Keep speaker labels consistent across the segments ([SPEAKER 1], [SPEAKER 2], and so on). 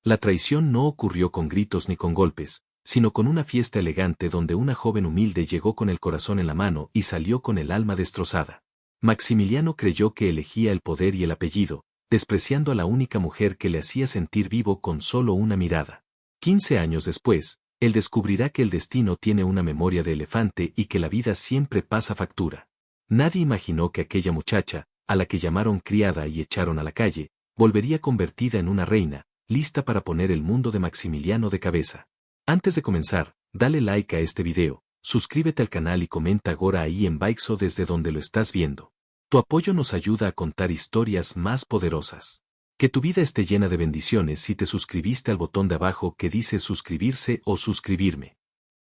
[SPEAKER 1] La traición no ocurrió con gritos ni con golpes, sino con una fiesta elegante donde una joven humilde llegó con el corazón en la mano y salió con el alma destrozada. Maximiliano creyó que elegía el poder y el apellido, despreciando a la única mujer que le hacía sentir vivo con solo una mirada. 15 años después, él descubrirá que el destino tiene una memoria de elefante y que la vida siempre pasa factura. Nadie imaginó que aquella muchacha, a la que llamaron criada y echaron a la calle, volvería convertida en una reina, lista para poner el mundo de Maximiliano de cabeza. Antes de comenzar, dale like a este video, suscríbete al canal y comenta ahora ahí en Baixo desde donde lo estás viendo. Tu apoyo nos ayuda a contar historias más poderosas. Que tu vida esté llena de bendiciones si te suscribiste al botón de abajo que dice suscribirse o suscribirme.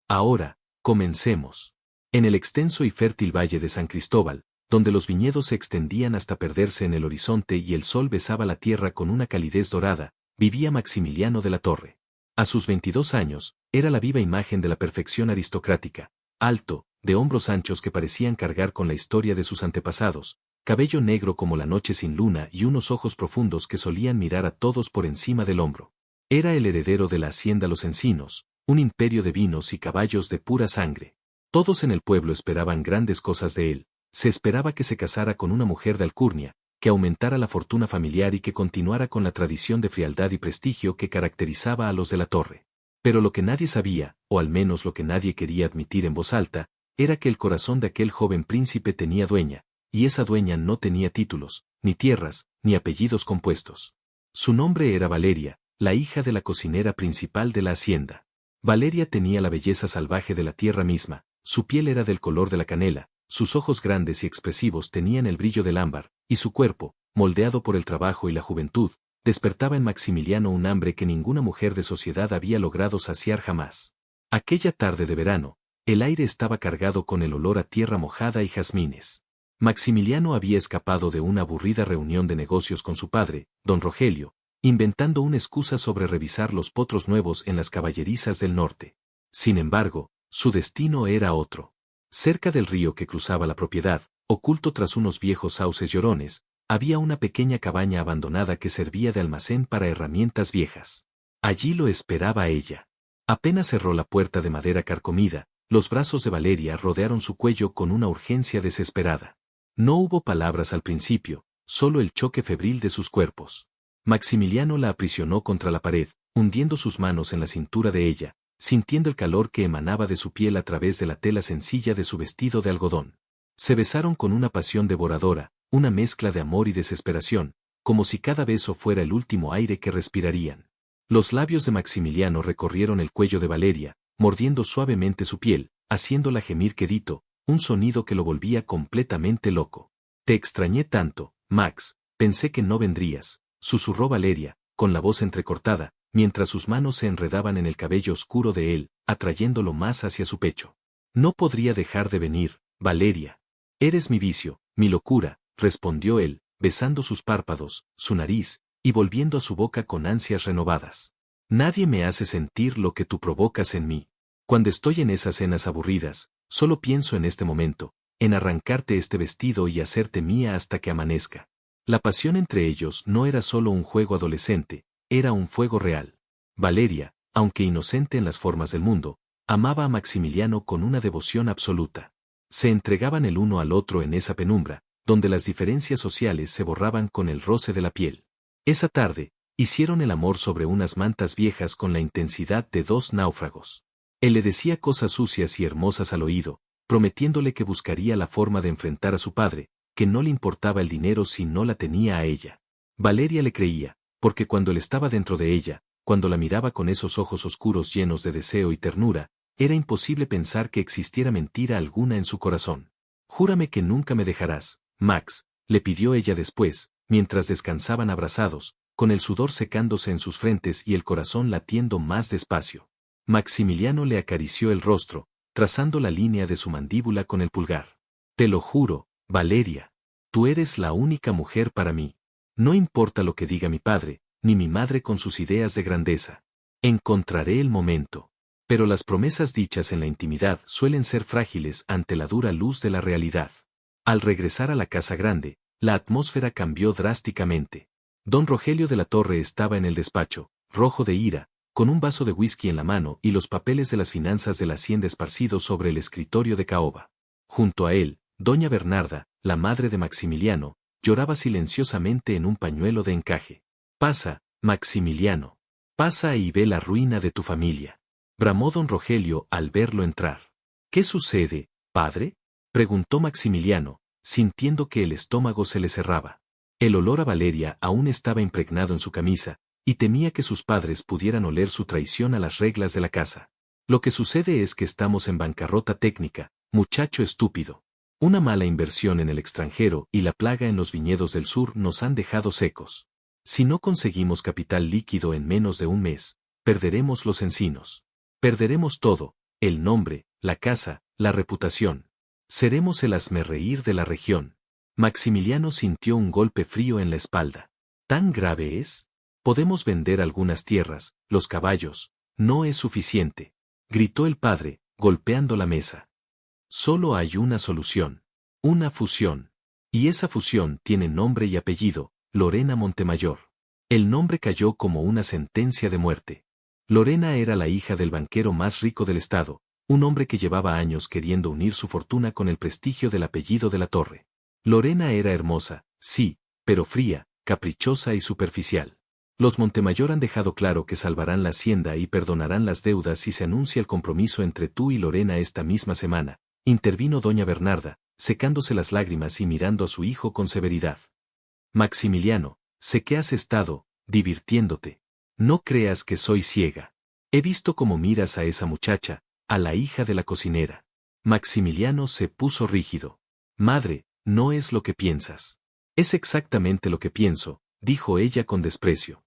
[SPEAKER 1] Ahora, comencemos. En el extenso y fértil valle de San Cristóbal, donde los viñedos se extendían hasta perderse en el horizonte y el sol besaba la tierra con una calidez dorada, vivía Maximiliano de la Torre. A sus 22 años, era la viva imagen de la perfección aristocrática, alto, de hombros anchos que parecían cargar con la historia de sus antepasados, cabello negro como la noche sin luna y unos ojos profundos que solían mirar a todos por encima del hombro. Era el heredero de la hacienda Los Encinos, un imperio de vinos y caballos de pura sangre. Todos en el pueblo esperaban grandes cosas de él. Se esperaba que se casara con una mujer de alcurnia, que aumentara la fortuna familiar y que continuara con la tradición de frialdad y prestigio que caracterizaba a los de la Torre. Pero lo que nadie sabía, o al menos lo que nadie quería admitir en voz alta, era que el corazón de aquel joven príncipe tenía dueña, y esa dueña no tenía títulos, ni tierras, ni apellidos compuestos. Su nombre era Valeria, la hija de la cocinera principal de la hacienda. Valeria tenía la belleza salvaje de la tierra misma, su piel era del color de la canela, sus ojos grandes y expresivos tenían el brillo del ámbar, y su cuerpo, moldeado por el trabajo y la juventud, despertaba en Maximiliano un hambre que ninguna mujer de sociedad había logrado saciar jamás. Aquella tarde de verano, el aire estaba cargado con el olor a tierra mojada y jazmines. Maximiliano había escapado de una aburrida reunión de negocios con su padre, don Rogelio, inventando una excusa sobre revisar los potros nuevos en las caballerizas del norte. Sin embargo, su destino era otro. Cerca del río que cruzaba la propiedad, oculto tras unos viejos sauces llorones, había una pequeña cabaña abandonada que servía de almacén para herramientas viejas. Allí lo esperaba ella. Apenas cerró la puerta de madera carcomida, los brazos de Valeria rodearon su cuello con una urgencia desesperada. No hubo palabras al principio, solo el choque febril de sus cuerpos. Maximiliano la aprisionó contra la pared, hundiendo sus manos en la cintura de ella, sintiendo el calor que emanaba de su piel a través de la tela sencilla de su vestido de algodón. Se besaron con una pasión devoradora, una mezcla de amor y desesperación, como si cada beso fuera el último aire que respirarían. Los labios de Maximiliano recorrieron el cuello de Valeria, mordiendo suavemente su piel, haciéndola gemir quedito, un sonido que lo volvía completamente loco. Te extrañé tanto, Max, pensé que no vendrías, susurró Valeria, con la voz entrecortada, mientras sus manos se enredaban en el cabello oscuro de él, atrayéndolo más hacia su pecho. No podría dejar de venir, Valeria. Eres mi vicio, mi locura, respondió él, besando sus párpados, su nariz, y volviendo a su boca con ansias renovadas. Nadie me hace sentir lo que tú provocas en mí. Cuando estoy en esas cenas aburridas, solo pienso en este momento, en arrancarte este vestido y hacerte mía hasta que amanezca. La pasión entre ellos no era solo un juego adolescente, era un fuego real. Valeria, aunque inocente en las formas del mundo, amaba a Maximiliano con una devoción absoluta. Se entregaban el uno al otro en esa penumbra, donde las diferencias sociales se borraban con el roce de la piel. Esa tarde, hicieron el amor sobre unas mantas viejas con la intensidad de dos náufragos. Él le decía cosas sucias y hermosas al oído, prometiéndole que buscaría la forma de enfrentar a su padre, que no le importaba el dinero si no la tenía a ella. Valeria le creía, porque cuando él estaba dentro de ella, cuando la miraba con esos ojos oscuros llenos de deseo y ternura, era imposible pensar que existiera mentira alguna en su corazón. Júrame que nunca me dejarás, Max, le pidió ella después, mientras descansaban abrazados, con el sudor secándose en sus frentes y el corazón latiendo más despacio. Maximiliano le acarició el rostro, trazando la línea de su mandíbula con el pulgar. Te lo juro, Valeria. Tú eres la única mujer para mí. No importa lo que diga mi padre, ni mi madre con sus ideas de grandeza. Encontraré el momento. Pero las promesas dichas en la intimidad suelen ser frágiles ante la dura luz de la realidad. Al regresar a la casa grande, la atmósfera cambió drásticamente. Don Rogelio de la Torre estaba en el despacho, rojo de ira, con un vaso de whisky en la mano y los papeles de las finanzas de la hacienda esparcidos sobre el escritorio de caoba. Junto a él, doña Bernarda, la madre de Maximiliano, lloraba silenciosamente en un pañuelo de encaje. «Pasa, Maximiliano. Pasa y ve la ruina de tu familia», bramó don Rogelio al verlo entrar. «¿Qué sucede, padre?», preguntó Maximiliano, sintiendo que el estómago se le cerraba. El olor a Valeria aún estaba impregnado en su camisa, y temía que sus padres pudieran oler su traición a las reglas de la casa. «Lo que sucede es que estamos en bancarrota técnica, muchacho estúpido. Una mala inversión en el extranjero y la plaga en los viñedos del sur nos han dejado secos. Si no conseguimos capital líquido en menos de un mes, perderemos los encinos. Perderemos todo, el nombre, la casa, la reputación. Seremos el hazmerreír de la región». Maximiliano sintió un golpe frío en la espalda. «¿Tan grave es? Podemos vender algunas tierras, los caballos. No es suficiente», gritó el padre, golpeando la mesa. «Solo hay una solución. Una fusión. Y esa fusión tiene nombre y apellido, Lorena Montemayor». El nombre cayó como una sentencia de muerte. Lorena era la hija del banquero más rico del estado, un hombre que llevaba años queriendo unir su fortuna con el prestigio del apellido de la Torre. Lorena era hermosa, sí, pero fría, caprichosa y superficial. Los Montemayor han dejado claro que salvarán la hacienda y perdonarán las deudas si se anuncia el compromiso entre tú y Lorena esta misma semana, intervino doña Bernarda, secándose las lágrimas y mirando a su hijo con severidad. «Maximiliano, sé que has estado divirtiéndote. No creas que soy ciega. He visto cómo miras a esa muchacha, a la hija de la cocinera». Maximiliano se puso rígido. «Madre, no es lo que piensas». «Es exactamente lo que pienso», dijo ella con desprecio.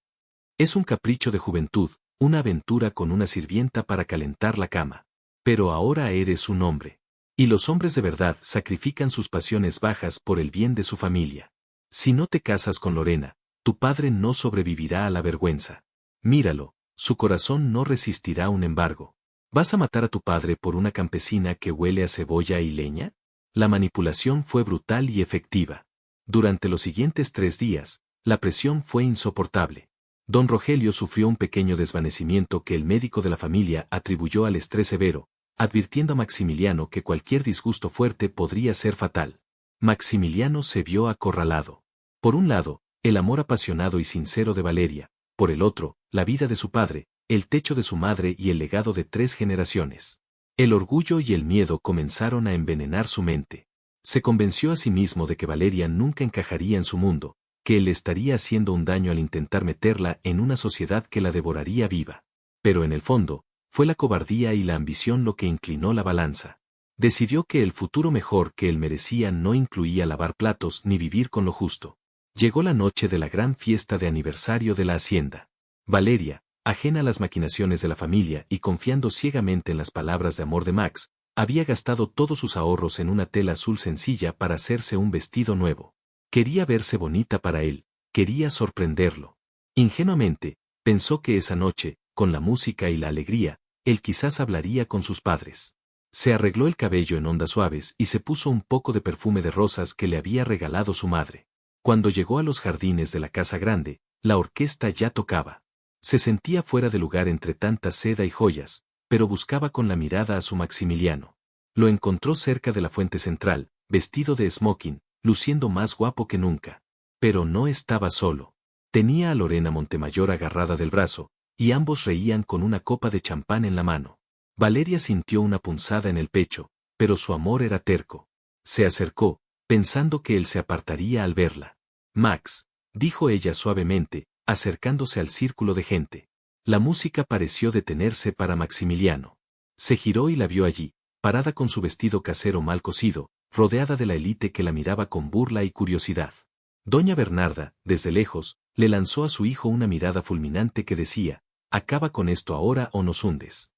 [SPEAKER 1] «Es un capricho de juventud, una aventura con una sirvienta para calentar la cama. Pero ahora eres un hombre. Y los hombres de verdad sacrifican sus pasiones bajas por el bien de su familia. Si no te casas con Lorena, tu padre no sobrevivirá a la vergüenza. Míralo, su corazón no resistirá un embargo. ¿Vas a matar a tu padre por una campesina que huele a cebolla y leña?». La manipulación fue brutal y efectiva. Durante los siguientes 3 días, la presión fue insoportable. Don Rogelio sufrió un pequeño desvanecimiento que el médico de la familia atribuyó al estrés severo, advirtiendo a Maximiliano que cualquier disgusto fuerte podría ser fatal. Maximiliano se vio acorralado. Por un lado, el amor apasionado y sincero de Valeria, por el otro, la vida de su padre, el techo de su madre y el legado de 3 generaciones. El orgullo y el miedo comenzaron a envenenar su mente. Se convenció a sí mismo de que Valeria nunca encajaría en su mundo, que él estaría haciendo un daño al intentar meterla en una sociedad que la devoraría viva. Pero en el fondo, fue la cobardía y la ambición lo que inclinó la balanza. Decidió que el futuro mejor que él merecía no incluía lavar platos ni vivir con lo justo. Llegó la noche de la gran fiesta de aniversario de la hacienda. Valeria, ajena a las maquinaciones de la familia y confiando ciegamente en las palabras de amor de Max, había gastado todos sus ahorros en una tela azul sencilla para hacerse un vestido nuevo. Quería verse bonita para él, quería sorprenderlo. Ingenuamente, pensó que esa noche, con la música y la alegría, él quizás hablaría con sus padres. Se arregló el cabello en ondas suaves y se puso un poco de perfume de rosas que le había regalado su madre. Cuando llegó a los jardines de la casa grande, la orquesta ya tocaba. Se sentía fuera de lugar entre tanta seda y joyas, pero buscaba con la mirada a su Maximiliano. Lo encontró cerca de la fuente central, vestido de smoking, luciendo más guapo que nunca. Pero no estaba solo. Tenía a Lorena Montemayor agarrada del brazo, y ambos reían con una copa de champán en la mano. Valeria sintió una punzada en el pecho, pero su amor era terco. Se acercó, pensando que él se apartaría al verla. «Max», dijo ella suavemente, acercándose al círculo de gente. La música pareció detenerse para Maximiliano. Se giró y la vio allí, parada con su vestido casero mal cosido, rodeada de la élite que la miraba con burla y curiosidad. Doña Bernarda, desde lejos, le lanzó a su hijo una mirada fulminante que decía: «Acaba con esto ahora o nos hundes».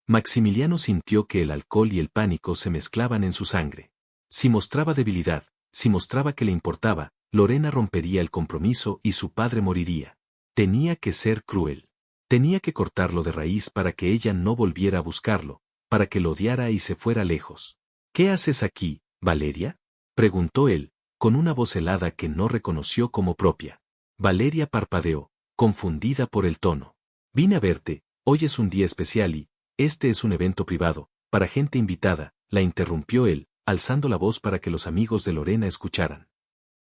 [SPEAKER 1] Maximiliano sintió que el alcohol y el pánico se mezclaban en su sangre. Si mostraba debilidad, si mostraba que le importaba, Lorena rompería el compromiso y su padre moriría. Tenía que ser cruel. Tenía que cortarlo de raíz para que ella no volviera a buscarlo, para que lo odiara y se fuera lejos. «¿Qué haces aquí, Valeria?», preguntó él, con una voz helada que no reconoció como propia. Valeria parpadeó, confundida por el tono. Vine a verte, hoy es un día especial y, este es un evento privado, para gente invitada, la interrumpió él, alzando la voz para que los amigos de Lorena escucharan.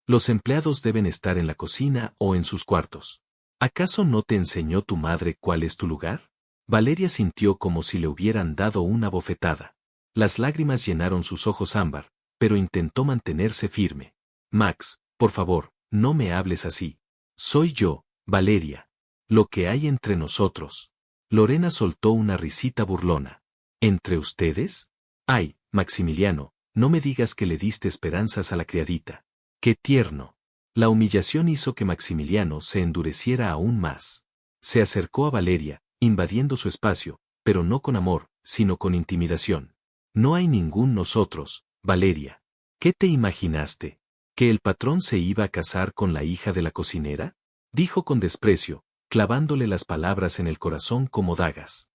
[SPEAKER 1] Los empleados deben estar en la cocina o en sus cuartos. ¿Acaso no te enseñó tu madre cuál es tu lugar? Valeria sintió como si le hubieran dado una bofetada. Las lágrimas llenaron sus ojos ámbar, pero intentó mantenerse firme. Max, por favor, no me hables así. Soy yo, Valeria. Lo que hay entre nosotros. Lorena soltó una risita burlona. ¿Entre ustedes? Ay, Maximiliano, no me digas que le diste esperanzas a la criadita. ¡Qué tierno! La humillación hizo que Maximiliano se endureciera aún más. Se acercó a Valeria, invadiendo su espacio, pero no con amor, sino con intimidación. No hay ningún nosotros, Valeria. ¿Qué te imaginaste? ¿Que el patrón se iba a casar con la hija de la cocinera? Dijo con desprecio, clavándole las palabras en el corazón como dagas.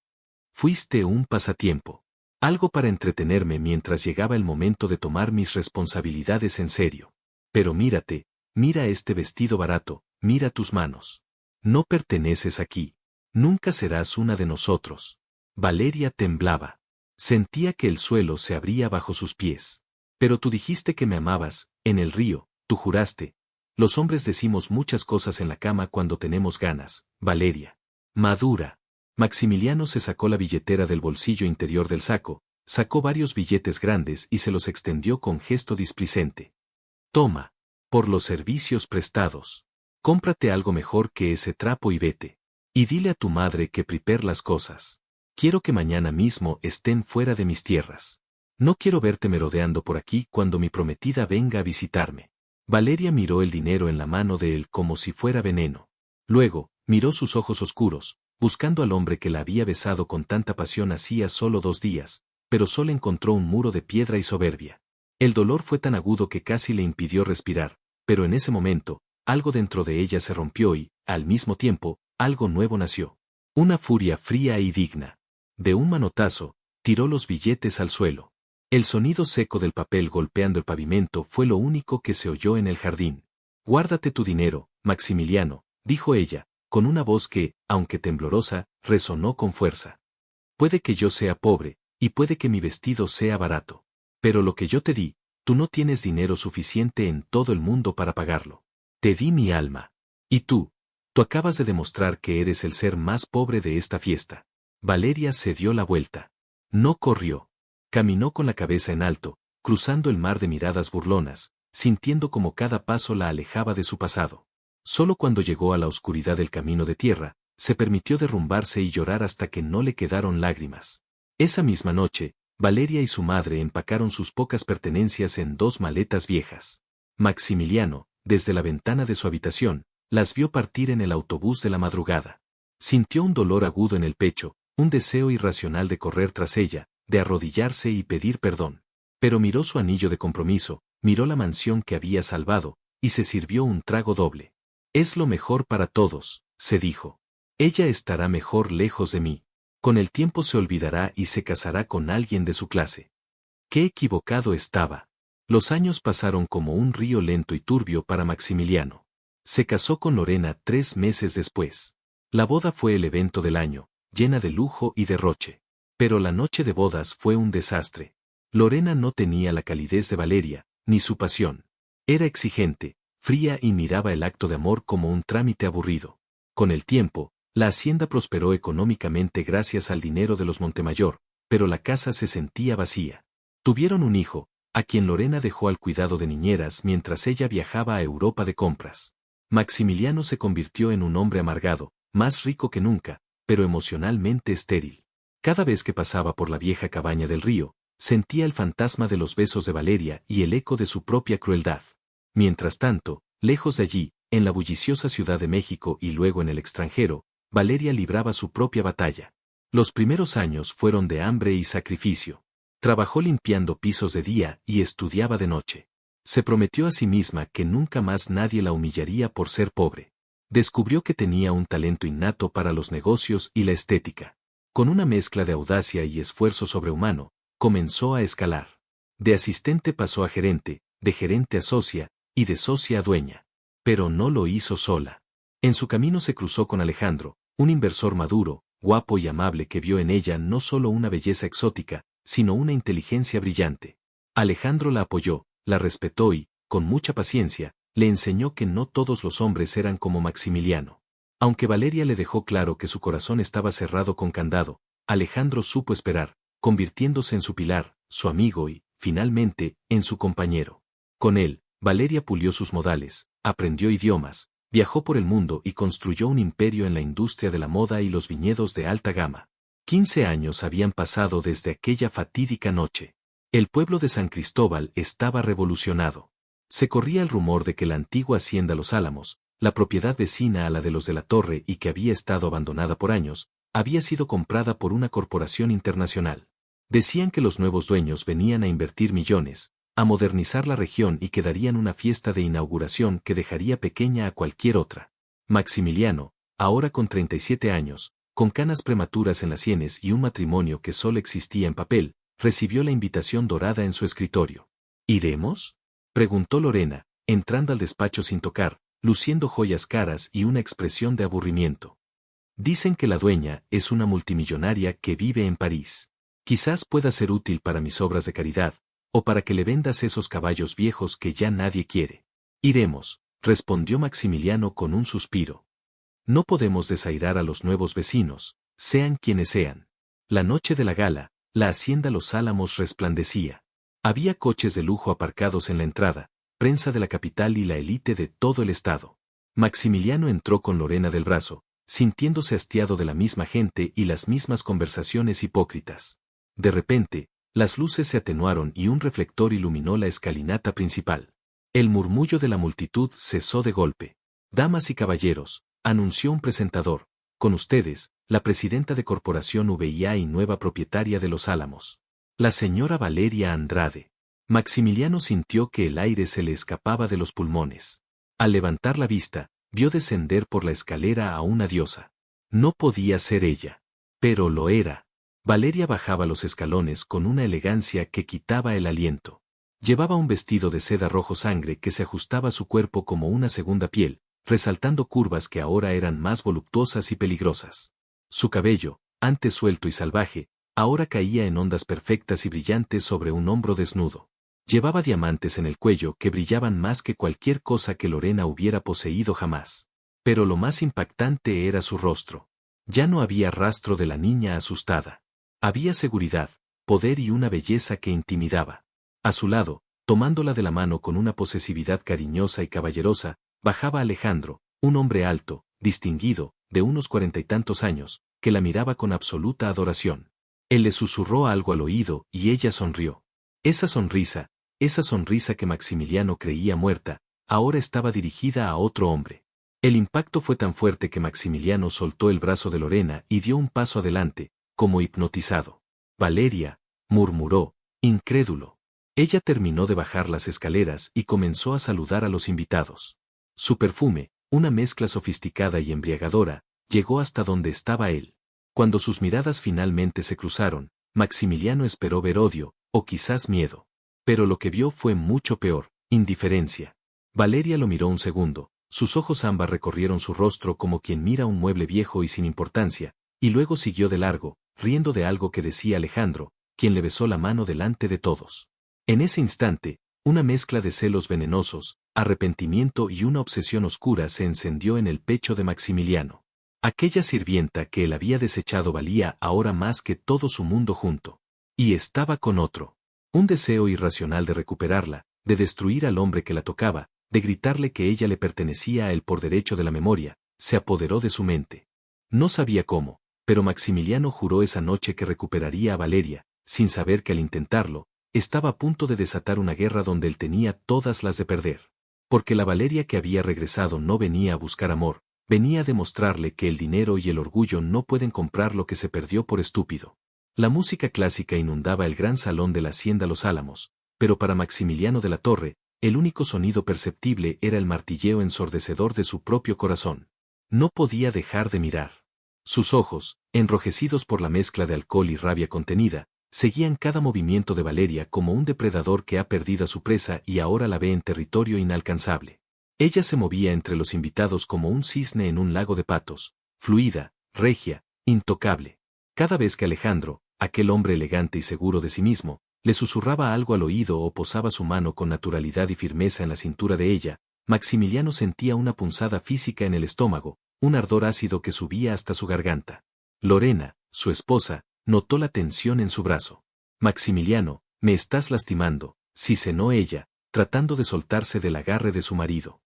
[SPEAKER 1] Fuiste un pasatiempo. Algo para entretenerme mientras llegaba el momento de tomar mis responsabilidades en serio. Pero mírate, mira este vestido barato, mira tus manos. No perteneces aquí. Nunca serás una de nosotros. Valeria temblaba. Sentía que el suelo se abría bajo sus pies. Pero tú dijiste que me amabas, en el río, tú juraste. Los hombres decimos muchas cosas en la cama cuando tenemos ganas, Valeria. Madura. Maximiliano se sacó la billetera del bolsillo interior del saco, sacó varios billetes grandes y se los extendió con gesto displicente. Toma. Por los servicios prestados. Cómprate algo mejor que ese trapo y vete. Y dile a tu madre que prepare las cosas. Quiero que mañana mismo estén fuera de mis tierras. No quiero verte merodeando por aquí cuando mi prometida venga a visitarme. Valeria miró el dinero en la mano de él como si fuera veneno. Luego, miró sus ojos oscuros, buscando al hombre que la había besado con tanta pasión hacía solo 2 días, pero solo encontró un muro de piedra y soberbia. El dolor fue tan agudo que casi le impidió respirar, pero en ese momento, algo dentro de ella se rompió y, al mismo tiempo, algo nuevo nació. Una furia fría y digna. De un manotazo, tiró los billetes al suelo. El sonido seco del papel golpeando el pavimento fue lo único que se oyó en el jardín. Guárdate tu dinero, Maximiliano, dijo ella, con una voz que, aunque temblorosa, resonó con fuerza. Puede que yo sea pobre, y puede que mi vestido sea barato. Pero lo que yo te di, tú no tienes dinero suficiente en todo el mundo para pagarlo. Te di mi alma. Y tú acabas de demostrar que eres el ser más pobre de esta fiesta. Valeria se dio la vuelta. No corrió. Caminó con la cabeza en alto, cruzando el mar de miradas burlonas, sintiendo como cada paso la alejaba de su pasado. Solo cuando llegó a la oscuridad del camino de tierra, se permitió derrumbarse y llorar hasta que no le quedaron lágrimas. Esa misma noche, Valeria y su madre empacaron sus pocas pertenencias en 2 maletas viejas. Maximiliano, desde la ventana de su habitación, las vio partir en el autobús de la madrugada. Sintió un dolor agudo en el pecho, un deseo irracional de correr tras ella, de arrodillarse y pedir perdón. Pero miró su anillo de compromiso, miró la mansión que había salvado, y se sirvió un trago doble. Es lo mejor para todos, se dijo. Ella estará mejor lejos de mí. Con el tiempo se olvidará y se casará con alguien de su clase. Qué equivocado estaba. Los años pasaron como un río lento y turbio para Maximiliano. Se casó con Lorena 3 meses después. La boda fue el evento del año, llena de lujo y derroche. Pero la noche de bodas fue un desastre. Lorena no tenía la calidez de Valeria, ni su pasión. Era exigente, fría y miraba el acto de amor como un trámite aburrido. Con el tiempo, la hacienda prosperó económicamente gracias al dinero de los Montemayor, pero la casa se sentía vacía. Tuvieron un hijo, a quien Lorena dejó al cuidado de niñeras mientras ella viajaba a Europa de compras. Maximiliano se convirtió en un hombre amargado, más rico que nunca, pero emocionalmente estéril. Cada vez que pasaba por la vieja cabaña del río, sentía el fantasma de los besos de Valeria y el eco de su propia crueldad. Mientras tanto, lejos de allí, en la bulliciosa Ciudad de México y luego en el extranjero, Valeria libraba su propia batalla. Los primeros años fueron de hambre y sacrificio. Trabajó limpiando pisos de día y estudiaba de noche. Se prometió a sí misma que nunca más nadie la humillaría por ser pobre. Descubrió que tenía un talento innato para los negocios y la estética. Con una mezcla de audacia y esfuerzo sobrehumano, comenzó a escalar. De asistente pasó a gerente, de gerente a socia, y de socia a dueña. Pero no lo hizo sola. En su camino se cruzó con Alejandro, Un inversor maduro, guapo y amable que vio en ella no solo una belleza exótica, sino una inteligencia brillante. Alejandro la apoyó, la respetó y, con mucha paciencia, le enseñó que no todos los hombres eran como Maximiliano. Aunque Valeria le dejó claro que su corazón estaba cerrado con candado, Alejandro supo esperar, convirtiéndose en su pilar, su amigo y, finalmente, en su compañero. Con él, Valeria pulió sus modales, aprendió idiomas, viajó por el mundo y construyó un imperio en la industria de la moda y los viñedos de alta gama. 15 años habían pasado desde aquella fatídica noche. El pueblo de San Cristóbal estaba revolucionado. Se corría el rumor de que la antigua hacienda Los Álamos, la propiedad vecina a la de los de la Torre y que había estado abandonada por años, había sido comprada por una corporación internacional. Decían que los nuevos dueños venían a invertir millones, a modernizar la región y que darían una fiesta de inauguración que dejaría pequeña a cualquier otra. Maximiliano, ahora con 37 años, con canas prematuras en las sienes y un matrimonio que solo existía en papel, recibió la invitación dorada en su escritorio. ¿Iremos?, preguntó Lorena, entrando al despacho sin tocar, luciendo joyas caras y una expresión de aburrimiento. Dicen que la dueña es una multimillonaria que vive en París. Quizás pueda ser útil para mis obras de caridad, o para que le vendas esos caballos viejos que ya nadie quiere. Iremos, respondió Maximiliano con un suspiro. No podemos desairar a los nuevos vecinos, sean quienes sean. La noche de la gala, la hacienda Los Álamos resplandecía. Había coches de lujo aparcados en la entrada, prensa de la capital y la élite de todo el estado. Maximiliano entró con Lorena del brazo, sintiéndose hastiado de la misma gente y las mismas conversaciones hipócritas. De repente, las luces se atenuaron y un reflector iluminó la escalinata principal. El murmullo de la multitud cesó de golpe. Damas y caballeros, anunció un presentador, con ustedes, la presidenta de Corporación VIA y nueva propietaria de Los Álamos. La señora Valeria Andrade. Maximiliano sintió que el aire se le escapaba de los pulmones. Al levantar la vista, vio descender por la escalera a una diosa. No podía ser ella. Pero lo era. Valeria bajaba los escalones con una elegancia que quitaba el aliento. Llevaba un vestido de seda rojo sangre que se ajustaba a su cuerpo como una segunda piel, resaltando curvas que ahora eran más voluptuosas y peligrosas. Su cabello, antes suelto y salvaje, ahora caía en ondas perfectas y brillantes sobre un hombro desnudo. Llevaba diamantes en el cuello que brillaban más que cualquier cosa que Lorena hubiera poseído jamás. Pero lo más impactante era su rostro. Ya no había rastro de la niña asustada. Había seguridad, poder y una belleza que intimidaba. A su lado, tomándola de la mano con una posesividad cariñosa y caballerosa, bajaba Alejandro, un hombre alto, distinguido, de unos 40 y tantos años, que la miraba con absoluta adoración. Él le susurró algo al oído y ella sonrió. Esa sonrisa que Maximiliano creía muerta, ahora estaba dirigida a otro hombre. El impacto fue tan fuerte que Maximiliano soltó el brazo de Lorena y dio un paso adelante, como hipnotizado. Valeria, murmuró, incrédulo. Ella terminó de bajar las escaleras y comenzó a saludar a los invitados. Su perfume, una mezcla sofisticada y embriagadora, llegó hasta donde estaba él. Cuando sus miradas finalmente se cruzaron, Maximiliano esperó ver odio, o quizás miedo. Pero lo que vio fue mucho peor, indiferencia. Valeria lo miró un segundo, sus ojos ámbar recorrieron su rostro como quien mira un mueble viejo y sin importancia, y luego siguió de largo, riendo de algo que decía Alejandro, quien le besó la mano delante de todos. En ese instante, una mezcla de celos venenosos, arrepentimiento y una obsesión oscura se encendió en el pecho de Maximiliano. Aquella sirvienta que él había desechado valía ahora más que todo su mundo junto. Y estaba con otro. Un deseo irracional de recuperarla, de destruir al hombre que la tocaba, de gritarle que ella le pertenecía a él por derecho de la memoria, se apoderó de su mente. No sabía cómo, pero Maximiliano juró esa noche que recuperaría a Valeria, sin saber que al intentarlo, estaba a punto de desatar una guerra donde él tenía todas las de perder. Porque la Valeria que había regresado no venía a buscar amor, venía a demostrarle que el dinero y el orgullo no pueden comprar lo que se perdió por estúpido. La música clásica inundaba el gran salón de la hacienda Los Álamos, pero para Maximiliano de la Torre, el único sonido perceptible era el martilleo ensordecedor de su propio corazón. No podía dejar de mirar. Sus ojos, enrojecidos por la mezcla de alcohol y rabia contenida, seguían cada movimiento de Valeria como un depredador que ha perdido a su presa y ahora la ve en territorio inalcanzable. Ella se movía entre los invitados como un cisne en un lago de patos, fluida, regia, intocable. Cada vez que Alejandro, aquel hombre elegante y seguro de sí mismo, le susurraba algo al oído o posaba su mano con naturalidad y firmeza en la cintura de ella, Maximiliano sentía una punzada física en el estómago, un ardor ácido que subía hasta su garganta. Lorena, su esposa, notó la tensión en su brazo. Maximiliano, me estás lastimando, sisenó ella, tratando de soltarse del agarre de su marido.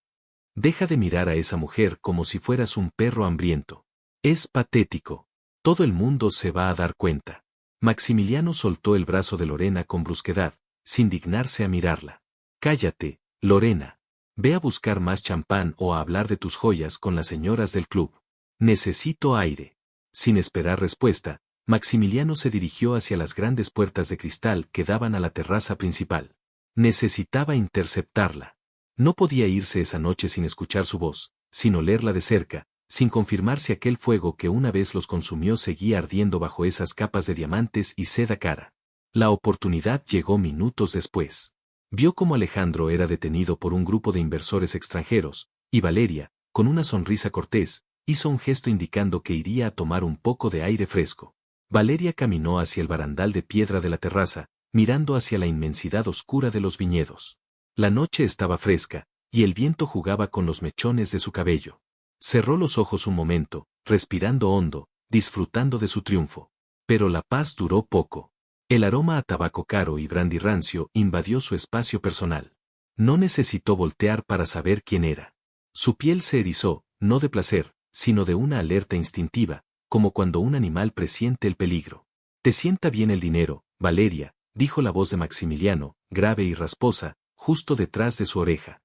[SPEAKER 1] Deja de mirar a esa mujer como si fueras un perro hambriento. Es patético. Todo el mundo se va a dar cuenta. Maximiliano soltó el brazo de Lorena con brusquedad, sin dignarse a mirarla. Cállate, Lorena. Ve a buscar más champán o a hablar de tus joyas con las señoras del club. Necesito aire. Sin esperar respuesta, Maximiliano se dirigió hacia las grandes puertas de cristal que daban a la terraza principal. Necesitaba interceptarla. No podía irse esa noche sin escuchar su voz, sin olerla de cerca, sin confirmar si aquel fuego que una vez los consumió seguía ardiendo bajo esas capas de diamantes y seda cara. La oportunidad llegó minutos después. Vio cómo Alejandro era detenido por un grupo de inversores extranjeros, y Valeria, con una sonrisa cortés, hizo un gesto indicando que iría a tomar un poco de aire fresco. Valeria caminó hacia el barandal de piedra de la terraza, mirando hacia la inmensidad oscura de los viñedos. La noche estaba fresca, y el viento jugaba con los mechones de su cabello. Cerró los ojos un momento, respirando hondo, disfrutando de su triunfo. Pero la paz duró poco. El aroma a tabaco caro y brandy rancio invadió su espacio personal. No necesitó voltear para saber quién era. Su piel se erizó, no de placer, sino de una alerta instintiva, como cuando un animal presiente el peligro. «Te sienta bien el dinero, Valeria», dijo la voz de Maximiliano, grave y rasposa, justo detrás de su oreja.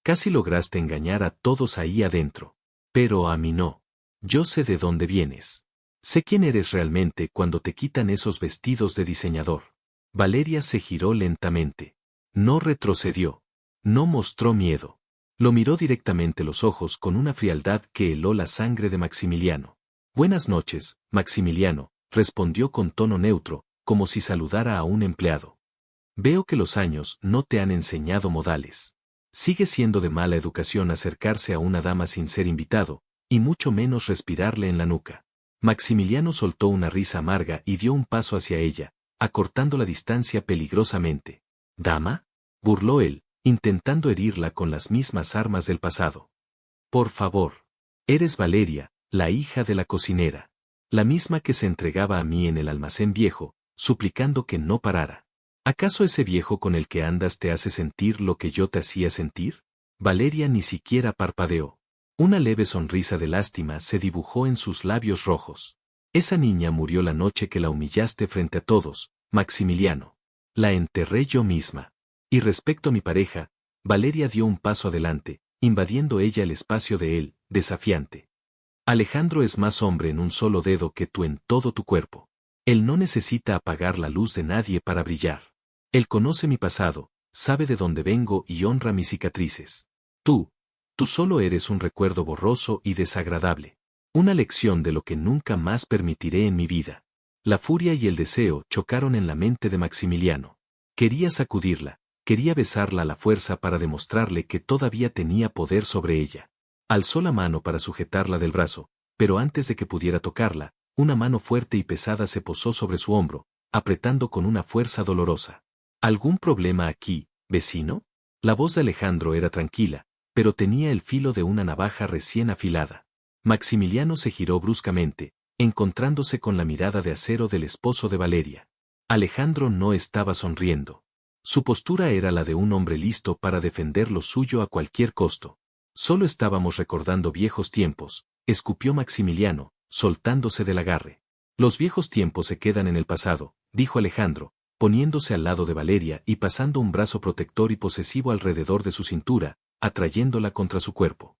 [SPEAKER 1] «Casi lograste engañar a todos ahí adentro. Pero a mí no. Yo sé de dónde vienes. Sé quién eres realmente cuando te quitan esos vestidos de diseñador». Valeria se giró lentamente. No retrocedió. No mostró miedo. Lo miró directamente los ojos con una frialdad que heló la sangre de Maximiliano. «Buenas noches, Maximiliano», respondió con tono neutro, como si saludara a un empleado. «Veo que los años no te han enseñado modales. Sigue siendo de mala educación acercarse a una dama sin ser invitado, y mucho menos respirarle en la nuca». Maximiliano soltó una risa amarga y dio un paso hacia ella, acortando la distancia peligrosamente. «¿Dama?», burló él, intentando herirla con las mismas armas del pasado. «Por favor. Eres Valeria, la hija de la cocinera. La misma que se entregaba a mí en el almacén viejo, suplicando que no parara. ¿Acaso ese viejo con el que andas te hace sentir lo que yo te hacía sentir?». Valeria ni siquiera parpadeó. Una leve sonrisa de lástima se dibujó en sus labios rojos. «Esa niña murió la noche que la humillaste frente a todos, Maximiliano. La enterré yo misma. Y respecto a mi pareja», Valeria dio un paso adelante, invadiendo ella el espacio de él, desafiante. «Alejandro es más hombre en un solo dedo que tú en todo tu cuerpo. Él no necesita apagar la luz de nadie para brillar. Él conoce mi pasado, sabe de dónde vengo y honra mis cicatrices. Tú solo eres un recuerdo borroso y desagradable. Una lección de lo que nunca más permitiré en mi vida». La furia y el deseo chocaron en la mente de Maximiliano. Quería sacudirla, quería besarla a la fuerza para demostrarle que todavía tenía poder sobre ella. Alzó la mano para sujetarla del brazo, pero antes de que pudiera tocarla, una mano fuerte y pesada se posó sobre su hombro, apretando con una fuerza dolorosa. «¿Algún problema aquí, vecino?». La voz de Alejandro era tranquila, pero tenía el filo de una navaja recién afilada. Maximiliano se giró bruscamente, encontrándose con la mirada de acero del esposo de Valeria. Alejandro no estaba sonriendo. Su postura era la de un hombre listo para defender lo suyo a cualquier costo. «Solo estábamos recordando viejos tiempos», escupió Maximiliano, soltándose del agarre. «Los viejos tiempos se quedan en el pasado», dijo Alejandro, poniéndose al lado de Valeria y pasando un brazo protector y posesivo alrededor de su cintura, atrayéndola contra su cuerpo.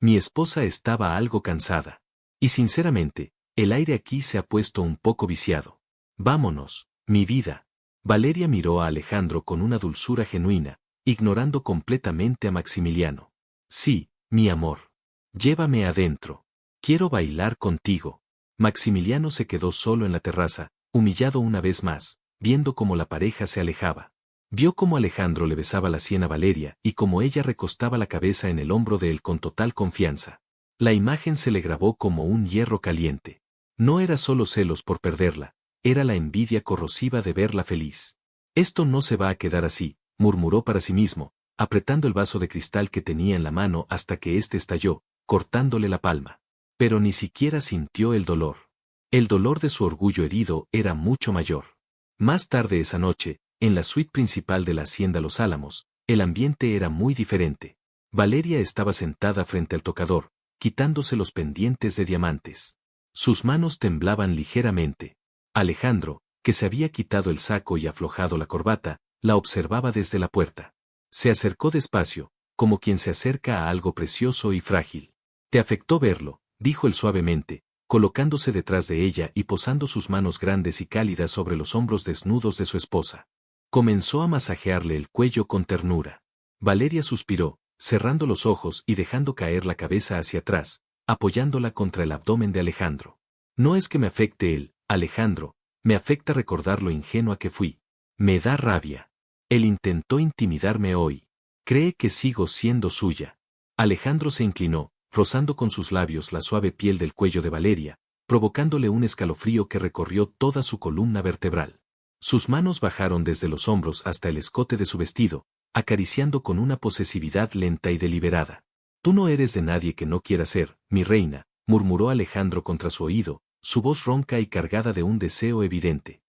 [SPEAKER 1] «Mi esposa estaba algo cansada. Y sinceramente, el aire aquí se ha puesto un poco viciado. Vámonos, mi vida». Valeria miró a Alejandro con una dulzura genuina, ignorando completamente a Maximiliano. «Sí, mi amor. Llévame adentro. Quiero bailar contigo». Maximiliano se quedó solo en la terraza, humillado una vez más, viendo cómo la pareja se alejaba. Vio cómo Alejandro le besaba la sien a Valeria y cómo ella recostaba la cabeza en el hombro de él con total confianza. La imagen se le grabó como un hierro caliente. No era solo celos por perderla, era la envidia corrosiva de verla feliz. Esto no se va a quedar así, murmuró para sí mismo, apretando el vaso de cristal que tenía en la mano hasta que éste estalló, cortándole la palma. Pero ni siquiera sintió el dolor. El dolor de su orgullo herido era mucho mayor. Más tarde esa noche, en la suite principal de la hacienda Los Álamos, el ambiente era muy diferente. Valeria estaba sentada frente al tocador, quitándose los pendientes de diamantes. Sus manos temblaban ligeramente. Alejandro, que se había quitado el saco y aflojado la corbata, la observaba desde la puerta. Se acercó despacio, como quien se acerca a algo precioso y frágil. «Te afectó verlo», dijo él suavemente, colocándose detrás de ella y posando sus manos grandes y cálidas sobre los hombros desnudos de su esposa. Comenzó a masajearle el cuello con ternura. Valeria suspiró, cerrando los ojos y dejando caer la cabeza hacia atrás, apoyándola contra el abdomen de Alejandro. «No es que me afecte él, Alejandro, me afecta recordar lo ingenua que fui. Me da rabia. Él intentó intimidarme hoy. Cree que sigo siendo suya». Alejandro se inclinó, rozando con sus labios la suave piel del cuello de Valeria, provocándole un escalofrío que recorrió toda su columna vertebral. Sus manos bajaron desde los hombros hasta el escote de su vestido, acariciando con una posesividad lenta y deliberada. «Tú no eres de nadie que no quiera ser, mi reina», murmuró Alejandro contra su oído, su voz ronca y cargada de un deseo evidente.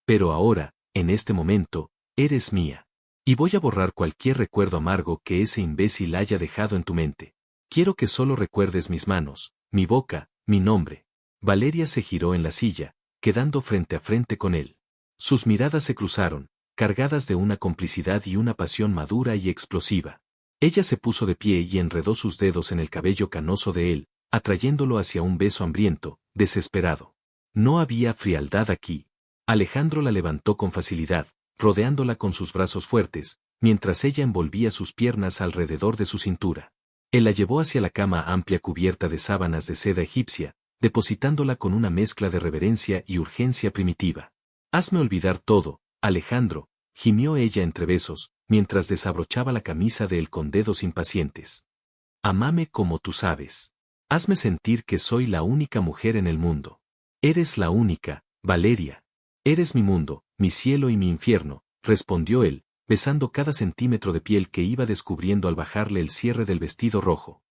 [SPEAKER 1] «Pero ahora, en este momento, eres mía. Y voy a borrar cualquier recuerdo amargo que ese imbécil haya dejado en tu mente. Quiero que solo recuerdes mis manos, mi boca, mi nombre». Valeria se giró en la silla, quedando frente a frente con él. Sus miradas se cruzaron, cargadas de una complicidad y una pasión madura y explosiva. Ella se puso de pie y enredó sus dedos en el cabello canoso de él, atrayéndolo hacia un beso hambriento, desesperado. No había frialdad aquí. Alejandro la levantó con facilidad, rodeándola con sus brazos fuertes, mientras ella envolvía sus piernas alrededor de su cintura. Él la llevó hacia la cama amplia cubierta de sábanas de seda egipcia, depositándola con una mezcla de reverencia y urgencia primitiva. «Hazme olvidar todo, Alejandro», gimió ella entre besos, mientras desabrochaba la camisa de él con dedos impacientes. «Amame como tú sabes. Hazme sentir que soy la única mujer en el mundo. Eres la única, Valeria. Eres mi mundo, mi cielo y mi infierno», respondió él, besando cada centímetro de piel que iba descubriendo al bajarle el cierre del vestido rojo.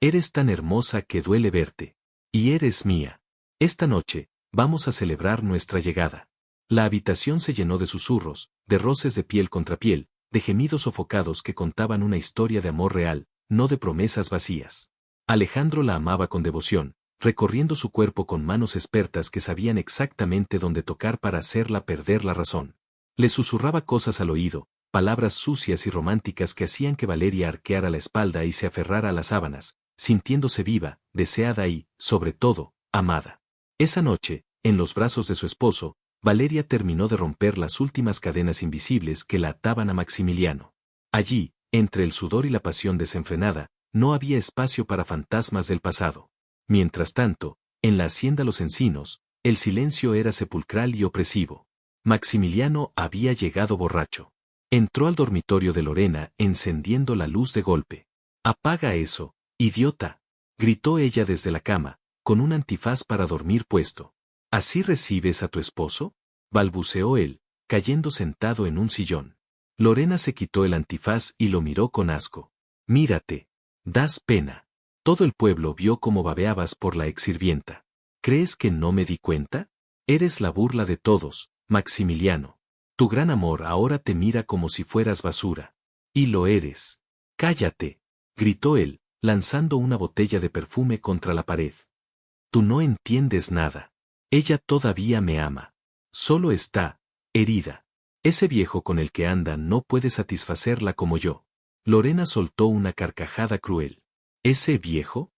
[SPEAKER 1] «Eres tan hermosa que duele verte. Y eres mía. Esta noche, vamos a celebrar nuestra llegada». La habitación se llenó de susurros, de roces de piel contra piel, de gemidos sofocados que contaban una historia de amor real, no de promesas vacías. Alejandro la amaba con devoción, recorriendo su cuerpo con manos expertas que sabían exactamente dónde tocar para hacerla perder la razón. Le susurraba cosas al oído, palabras sucias y románticas que hacían que Valeria arqueara la espalda y se aferrara a las sábanas, sintiéndose viva, deseada y, sobre todo, amada. Esa noche, en los brazos de su esposo, Valeria terminó de romper las últimas cadenas invisibles que la ataban a Maximiliano. Allí, entre el sudor y la pasión desenfrenada, no había espacio para fantasmas del pasado. Mientras tanto, en la hacienda Los Encinos, el silencio era sepulcral y opresivo. Maximiliano había llegado borracho. Entró al dormitorio de Lorena encendiendo la luz de golpe. «Apaga eso, idiota», gritó ella desde la cama, con un antifaz para dormir puesto. «¿Así recibes a tu esposo?», balbuceó él, cayendo sentado en un sillón. Lorena se quitó el antifaz y lo miró con asco. «Mírate. Das pena. Todo el pueblo vio cómo babeabas por la exsirvienta. ¿Crees que no me di cuenta? Eres la burla de todos, Maximiliano. Tu gran amor ahora te mira como si fueras basura. Y lo eres. Cállate», gritó él, lanzando una botella de perfume contra la pared. «Tú no entiendes nada. Ella todavía me ama. Solo está herida. Ese viejo con el que anda no puede satisfacerla como yo». Lorena soltó una carcajada cruel. «¿Ese viejo?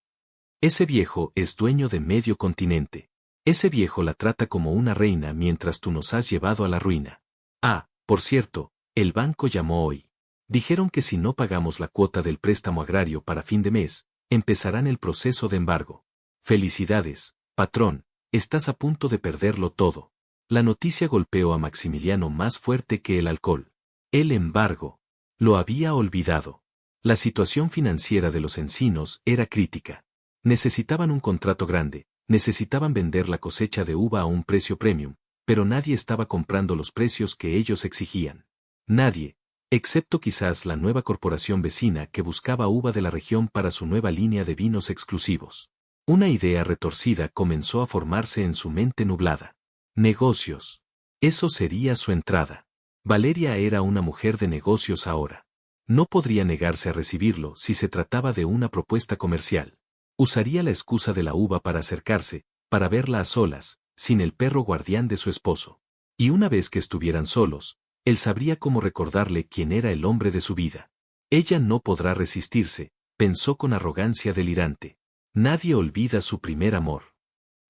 [SPEAKER 1] Ese viejo es dueño de medio continente. Ese viejo la trata como una reina mientras tú nos has llevado a la ruina. Ah, por cierto, el banco llamó hoy. Dijeron que si no pagamos la cuota del préstamo agrario para fin de mes, empezarán el proceso de embargo. Felicidades, patrón, estás a punto de perderlo todo». La noticia golpeó a Maximiliano más fuerte que el alcohol. El embargo. Lo había olvidado. La situación financiera de Los Encinos era crítica. Necesitaban un contrato grande, necesitaban vender la cosecha de uva a un precio premium, pero nadie estaba comprando los precios que ellos exigían. Nadie, excepto quizás la nueva corporación vecina que buscaba uva de la región para su nueva línea de vinos exclusivos. Una idea retorcida comenzó a formarse en su mente nublada. Negocios. Eso sería su entrada. Valeria era una mujer de negocios ahora. No podría negarse a recibirlo si se trataba de una propuesta comercial. Usaría la excusa de la uva para acercarse, para verla a solas, sin el perro guardián de su esposo. Y una vez que estuvieran solos, él sabría cómo recordarle quién era el hombre de su vida. Ella no podrá resistirse, pensó con arrogancia delirante. Nadie olvida su primer amor.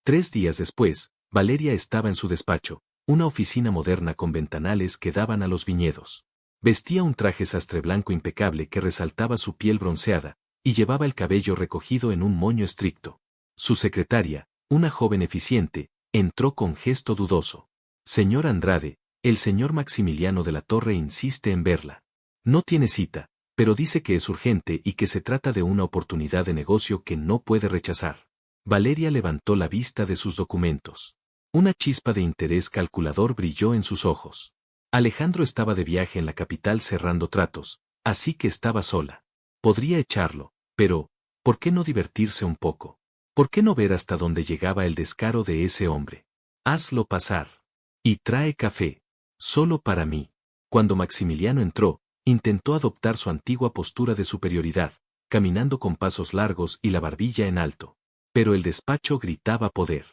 [SPEAKER 1] 3 días después, Valeria estaba en su despacho, una oficina moderna con ventanales que daban a los viñedos. Vestía un traje sastre blanco impecable que resaltaba su piel bronceada, y llevaba el cabello recogido en un moño estricto. Su secretaria, una joven eficiente, entró con gesto dudoso. Señor Andrade, el señor Maximiliano de la Torre insiste en verla. No tiene cita, pero dice que es urgente y que se trata de una oportunidad de negocio que no puede rechazar. Valeria levantó la vista de sus documentos. Una chispa de interés calculador brilló en sus ojos. Alejandro estaba de viaje en la capital cerrando tratos, así que estaba sola. Podría echarlo, pero, ¿por qué no divertirse un poco? ¿Por qué no ver hasta dónde llegaba el descaro de ese hombre? Hazlo pasar. Y trae café. Solo para mí. Cuando Maximiliano entró, intentó adoptar su antigua postura de superioridad, caminando con pasos largos y la barbilla en alto. Pero el despacho gritaba poder.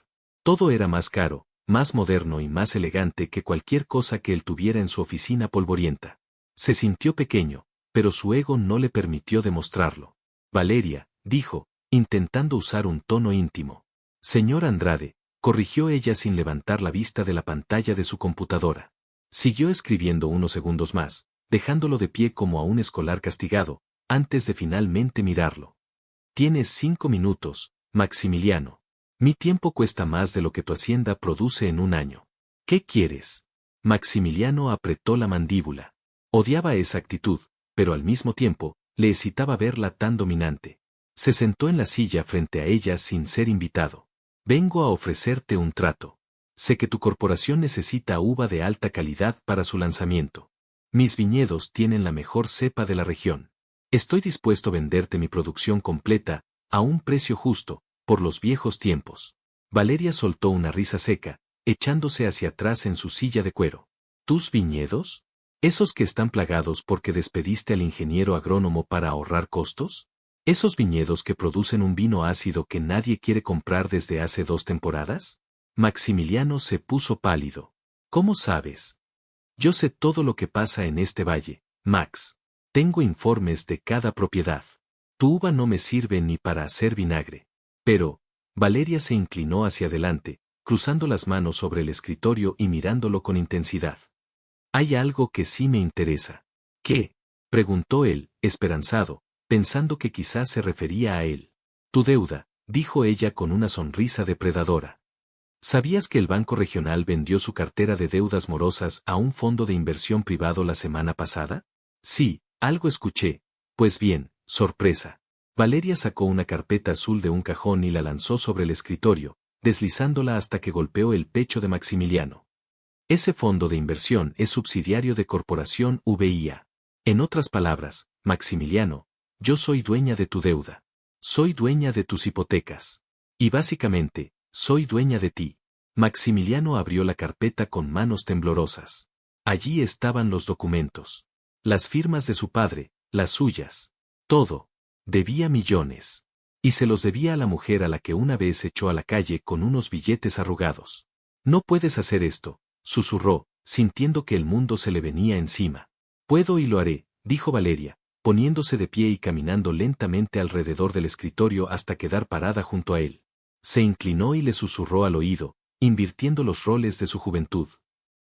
[SPEAKER 1] Todo era más caro, más moderno y más elegante que cualquier cosa que él tuviera en su oficina polvorienta. Se sintió pequeño, pero su ego no le permitió demostrarlo. Valeria, dijo, intentando usar un tono íntimo. Señor Andrade, corrigió ella sin levantar la vista de la pantalla de su computadora. Siguió escribiendo unos segundos más, dejándolo de pie como a un escolar castigado, antes de finalmente mirarlo. Tienes 5 minutos, Maximiliano. Mi tiempo cuesta más de lo que tu hacienda produce en un año. ¿Qué quieres? Maximiliano apretó la mandíbula. Odiaba esa actitud, pero al mismo tiempo, le excitaba verla tan dominante. Se sentó en la silla frente a ella sin ser invitado. Vengo a ofrecerte un trato. Sé que tu corporación necesita uva de alta calidad para su lanzamiento. Mis viñedos tienen la mejor cepa de la región. Estoy dispuesto a venderte mi producción completa, a un precio justo, por los viejos tiempos. Valeria soltó una risa seca, echándose hacia atrás en su silla de cuero. ¿Tus viñedos? ¿Esos que están plagados porque despediste al ingeniero agrónomo para ahorrar costos? ¿Esos viñedos que producen un vino ácido que nadie quiere comprar desde hace 2 temporadas? Maximiliano se puso pálido. ¿Cómo sabes? Yo sé todo lo que pasa en este valle, Max. Tengo informes de cada propiedad. Tu uva no me sirve ni para hacer vinagre. Pero, Valeria se inclinó hacia adelante, cruzando las manos sobre el escritorio y mirándolo con intensidad. Hay algo que sí me interesa. ¿Qué? Preguntó él, esperanzado, pensando que quizás se refería a él. Tu deuda, dijo ella con una sonrisa depredadora. ¿Sabías que el Banco Regional vendió su cartera de deudas morosas a un fondo de inversión privado la semana pasada? Sí, algo escuché. Pues bien, sorpresa. Valeria sacó una carpeta azul de un cajón y la lanzó sobre el escritorio, deslizándola hasta que golpeó el pecho de Maximiliano. Ese fondo de inversión es subsidiario de Corporación VIA. En otras palabras, Maximiliano, yo soy dueña de tu deuda. Soy dueña de tus hipotecas. Y básicamente, soy dueña de ti. Maximiliano abrió la carpeta con manos temblorosas. Allí estaban los documentos. Las firmas de su padre, las suyas. Todo. Debía millones. Y se los debía a la mujer a la que una vez echó a la calle con unos billetes arrugados. No puedes hacer esto, susurró, sintiendo que el mundo se le venía encima. Puedo y lo haré, dijo Valeria, poniéndose de pie y caminando lentamente alrededor del escritorio hasta quedar parada junto a él. Se inclinó y le susurró al oído, invirtiendo los roles de su juventud.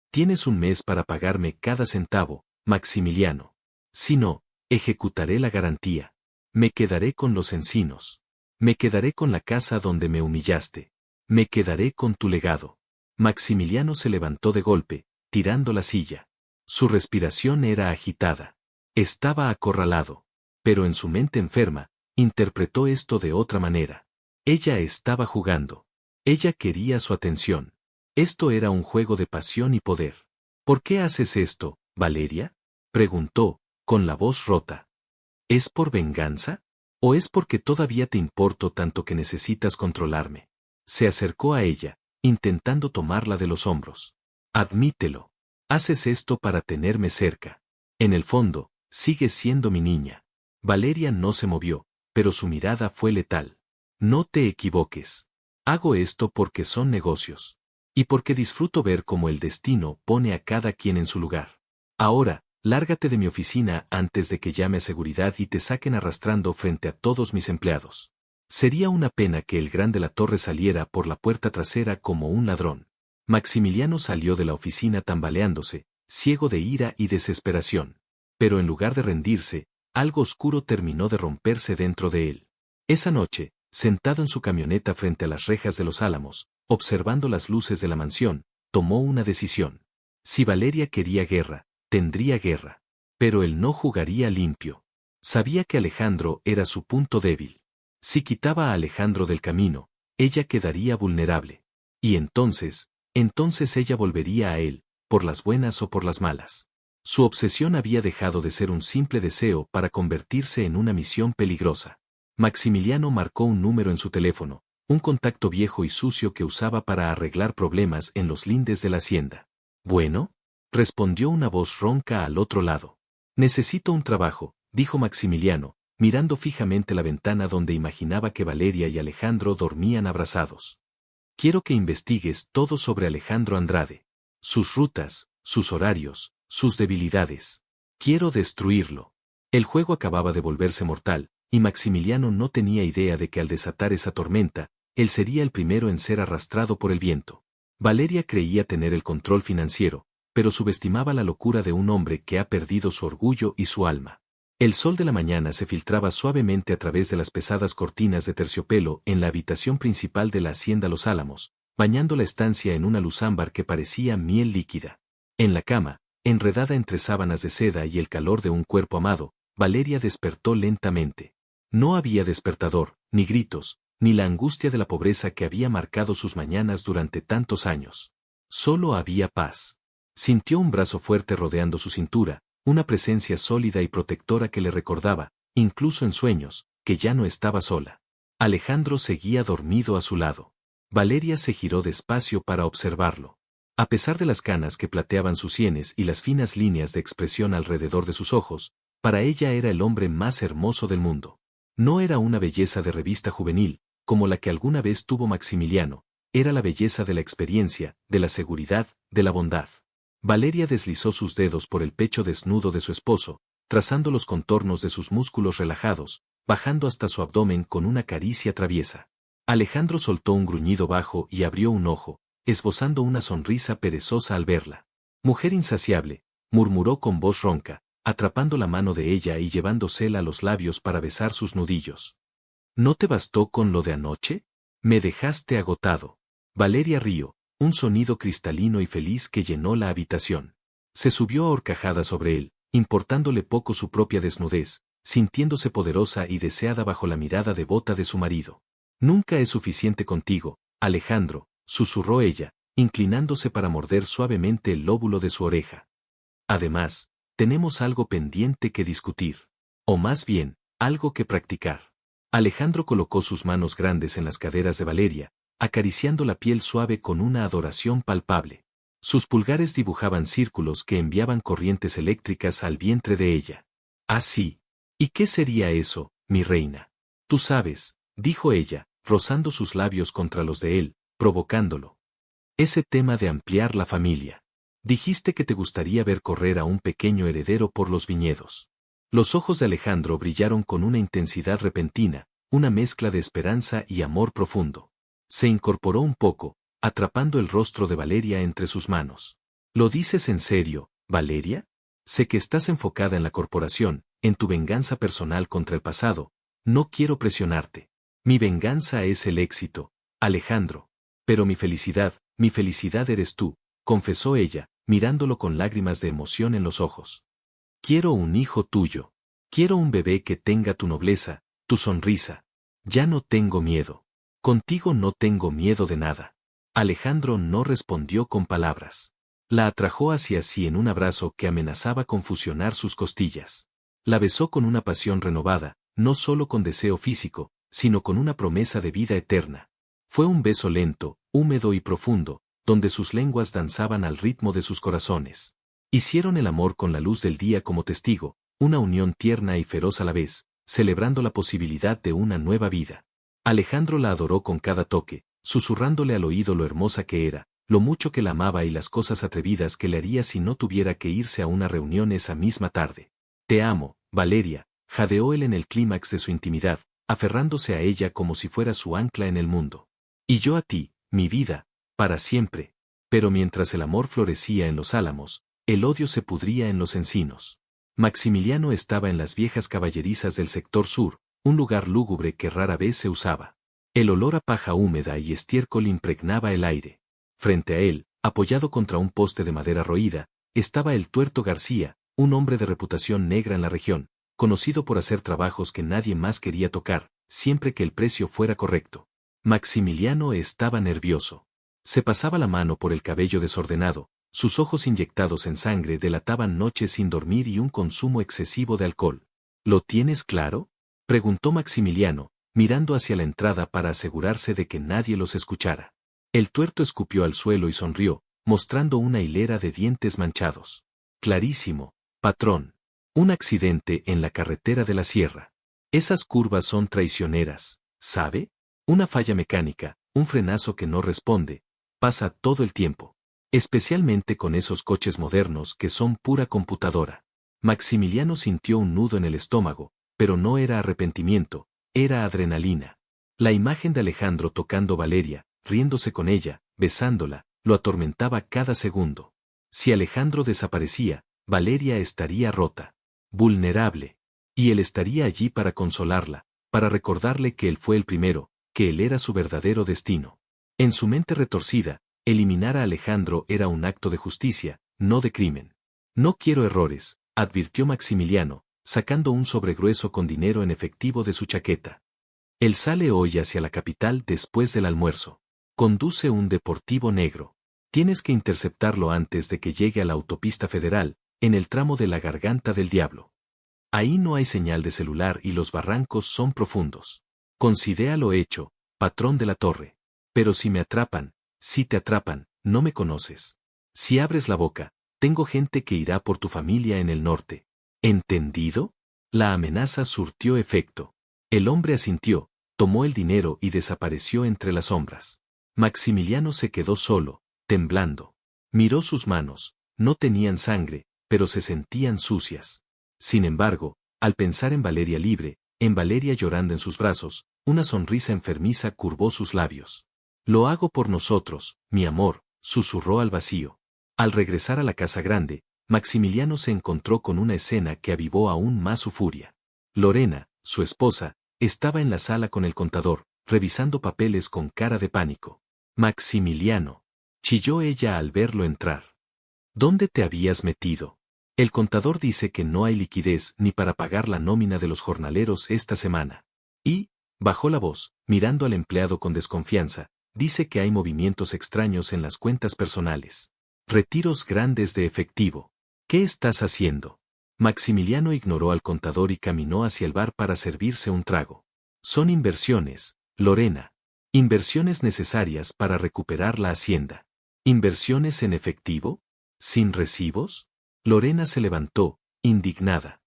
[SPEAKER 1] Tienes un mes para pagarme cada centavo, Maximiliano. Si no, ejecutaré la garantía. Me quedaré con los encinos. Me quedaré con la casa donde me humillaste. Me quedaré con tu legado. Maximiliano se levantó de golpe, tirando la silla. Su respiración era agitada. Estaba acorralado. Pero en su mente enferma, interpretó esto de otra manera. Ella estaba jugando. Ella quería su atención. Esto era un juego de pasión y poder. ¿Por qué haces esto, Valeria? Preguntó, con la voz rota. ¿Es por venganza? ¿O es porque todavía te importo tanto que necesitas controlarme? Se acercó a ella, intentando tomarla de los hombros. Admítelo. Haces esto para tenerme cerca. En el fondo, sigues siendo mi niña. Valeria no se movió, pero su mirada fue letal. No te equivoques. Hago esto porque son negocios. Y porque disfruto ver cómo el destino pone a cada quien en su lugar. Ahora, lárgate de mi oficina antes de que llame a seguridad y te saquen arrastrando frente a todos mis empleados. Sería una pena que el gran de la torre saliera por la puerta trasera como un ladrón. Maximiliano salió de la oficina tambaleándose, ciego de ira y desesperación. Pero en lugar de rendirse, algo oscuro terminó de romperse dentro de él. Esa noche, sentado en su camioneta frente a las rejas de los Álamos, observando las luces de la mansión, tomó una decisión. Si Valeria quería guerra, tendría guerra. Pero él no jugaría limpio. Sabía que Alejandro era su punto débil. Si quitaba a Alejandro del camino, ella quedaría vulnerable. Y entonces ella volvería a él, por las buenas o por las malas. Su obsesión había dejado de ser un simple deseo para convertirse en una misión peligrosa. Maximiliano marcó un número en su teléfono, un contacto viejo y sucio que usaba para arreglar problemas en los lindes de la hacienda. Bueno, respondió una voz ronca al otro lado. Necesito un trabajo, dijo Maximiliano, mirando fijamente la ventana donde imaginaba que Valeria y Alejandro dormían abrazados. Quiero que investigues todo sobre Alejandro Andrade. Sus rutas, sus horarios, sus debilidades. Quiero destruirlo. El juego acababa de volverse mortal, y Maximiliano no tenía idea de que al desatar esa tormenta, él sería el primero en ser arrastrado por el viento. Valeria creía tener el control financiero, pero subestimaba la locura de un hombre que ha perdido su orgullo y su alma. El sol de la mañana se filtraba suavemente a través de las pesadas cortinas de terciopelo en la habitación principal de la hacienda Los Álamos, bañando la estancia en una luz ámbar que parecía miel líquida. En la cama, enredada entre sábanas de seda y el calor de un cuerpo amado, Valeria despertó lentamente. No había despertador, ni gritos, ni la angustia de la pobreza que había marcado sus mañanas durante tantos años. Solo había paz. Sintió un brazo fuerte rodeando su cintura, una presencia sólida y protectora que le recordaba, incluso en sueños, que ya no estaba sola. Alejandro seguía dormido a su lado. Valeria se giró despacio para observarlo. A pesar de las canas que plateaban sus sienes y las finas líneas de expresión alrededor de sus ojos, para ella era el hombre más hermoso del mundo. No era una belleza de revista juvenil, como la que alguna vez tuvo Maximiliano, era la belleza de la experiencia, de la seguridad, de la bondad. Valeria deslizó sus dedos por el pecho desnudo de su esposo, trazando los contornos de sus músculos relajados, bajando hasta su abdomen con una caricia traviesa. Alejandro soltó un gruñido bajo y abrió un ojo, esbozando una sonrisa perezosa al verla. Mujer insaciable, murmuró con voz ronca, atrapando la mano de ella y llevándosela a los labios para besar sus nudillos. ¿No te bastó con lo de anoche? Me dejaste agotado. Valeria rió, un sonido cristalino y feliz que llenó la habitación. Se subió a horcajadas sobre él, importándole poco su propia desnudez, sintiéndose poderosa y deseada bajo la mirada devota de su marido. Nunca es suficiente contigo, Alejandro, susurró ella, inclinándose para morder suavemente el lóbulo de su oreja. Además, tenemos algo pendiente que discutir. O más bien, algo que practicar. Alejandro colocó sus manos grandes en las caderas de Valeria, acariciando la piel suave con una adoración palpable. Sus pulgares dibujaban círculos que enviaban corrientes eléctricas al vientre de ella. Ah, sí. ¿Y qué sería eso, mi reina? Tú sabes, dijo ella, rozando sus labios contra los de él, provocándolo. Ese tema de ampliar la familia. Dijiste que te gustaría ver correr a un pequeño heredero por los viñedos. Los ojos de Alejandro brillaron con una intensidad repentina, una mezcla de esperanza y amor profundo. Se incorporó un poco, atrapando el rostro de Valeria entre sus manos. ¿Lo dices en serio, Valeria? Sé que estás enfocada en la corporación, en tu venganza personal contra el pasado. No quiero presionarte. Mi venganza es el éxito, Alejandro. Pero mi felicidad eres tú, confesó ella, mirándolo con lágrimas de emoción en los ojos. Quiero un hijo tuyo. Quiero un bebé que tenga tu nobleza, tu sonrisa. Ya no tengo miedo. Contigo no tengo miedo de nada. Alejandro no respondió con palabras. La atrajo hacia sí en un abrazo que amenazaba con fusionar sus costillas. La besó con una pasión renovada, no solo con deseo físico, sino con una promesa de vida eterna. Fue un beso lento, húmedo y profundo, donde sus lenguas danzaban al ritmo de sus corazones. Hicieron el amor con la luz del día como testigo, una unión tierna y feroz a la vez, celebrando la posibilidad de una nueva vida. Alejandro la adoró con cada toque, susurrándole al oído lo hermosa que era, lo mucho que la amaba y las cosas atrevidas que le haría si no tuviera que irse a una reunión esa misma tarde. Te amo, Valeria, jadeó él en el clímax de su intimidad, aferrándose a ella como si fuera su ancla en el mundo. Y yo a ti, mi vida, para siempre. Pero mientras el amor florecía en los álamos, el odio se pudría en los encinos. Maximiliano estaba en las viejas caballerizas del sector sur, un lugar lúgubre que rara vez se usaba. El olor a paja húmeda y estiércol impregnaba el aire. Frente a él, apoyado contra un poste de madera roída, estaba el Tuerto García, un hombre de reputación negra en la región, conocido por hacer trabajos que nadie más quería tocar, siempre que el precio fuera correcto. Maximiliano estaba nervioso. Se pasaba la mano por el cabello desordenado, sus ojos inyectados en sangre delataban noches sin dormir y un consumo excesivo de alcohol. ¿Lo tienes claro?, preguntó Maximiliano, mirando hacia la entrada para asegurarse de que nadie los escuchara. El tuerto escupió al suelo y sonrió, mostrando una hilera de dientes manchados. Clarísimo, patrón. Un accidente en la carretera de la sierra. Esas curvas son traicioneras, ¿sabe? Una falla mecánica, un frenazo que no responde, pasa todo el tiempo. Especialmente con esos coches modernos que son pura computadora. Maximiliano sintió un nudo en el estómago, pero no era arrepentimiento, era adrenalina. La imagen de Alejandro tocando Valeria, riéndose con ella, besándola, lo atormentaba cada segundo. Si Alejandro desaparecía, Valeria estaría rota, vulnerable, y él estaría allí para consolarla, para recordarle que él fue el primero, que él era su verdadero destino. En su mente retorcida, eliminar a Alejandro era un acto de justicia, no de crimen. No quiero errores, advirtió Maximiliano, sacando un sobregrueso con dinero en efectivo de su chaqueta. Él sale hoy hacia la capital después del almuerzo. Conduce un deportivo negro. Tienes que interceptarlo antes de que llegue a la autopista federal, en el tramo de la Garganta del Diablo. Ahí no hay señal de celular y los barrancos son profundos. Considera lo hecho, patrón de la torre. Pero si me atrapan, si te atrapan, no me conoces. Si abres la boca, tengo gente que irá por tu familia en el norte. ¿Entendido? La amenaza surtió efecto. El hombre asintió, tomó el dinero y desapareció entre las sombras. Maximiliano se quedó solo, temblando. Miró sus manos, no tenían sangre, pero se sentían sucias. Sin embargo, al pensar en Valeria libre, en Valeria llorando en sus brazos, una sonrisa enfermiza curvó sus labios. Lo hago por nosotros, mi amor, susurró al vacío. Al regresar a la casa grande, Maximiliano se encontró con una escena que avivó aún más su furia. Lorena, su esposa, estaba en la sala con el contador, revisando papeles con cara de pánico. Maximiliano, chilló ella al verlo entrar. ¿Dónde te habías metido? El contador dice que no hay liquidez ni para pagar la nómina de los jornaleros esta semana. Y, bajó la voz, mirando al empleado con desconfianza, dice que hay movimientos extraños en las cuentas personales. Retiros grandes de efectivo. ¿Qué estás haciendo? Maximiliano ignoró al contador y caminó hacia el bar para servirse un trago. Son inversiones, Lorena. Inversiones necesarias para recuperar la hacienda. ¿Inversiones en efectivo? ¿Sin recibos? Lorena se levantó, indignada.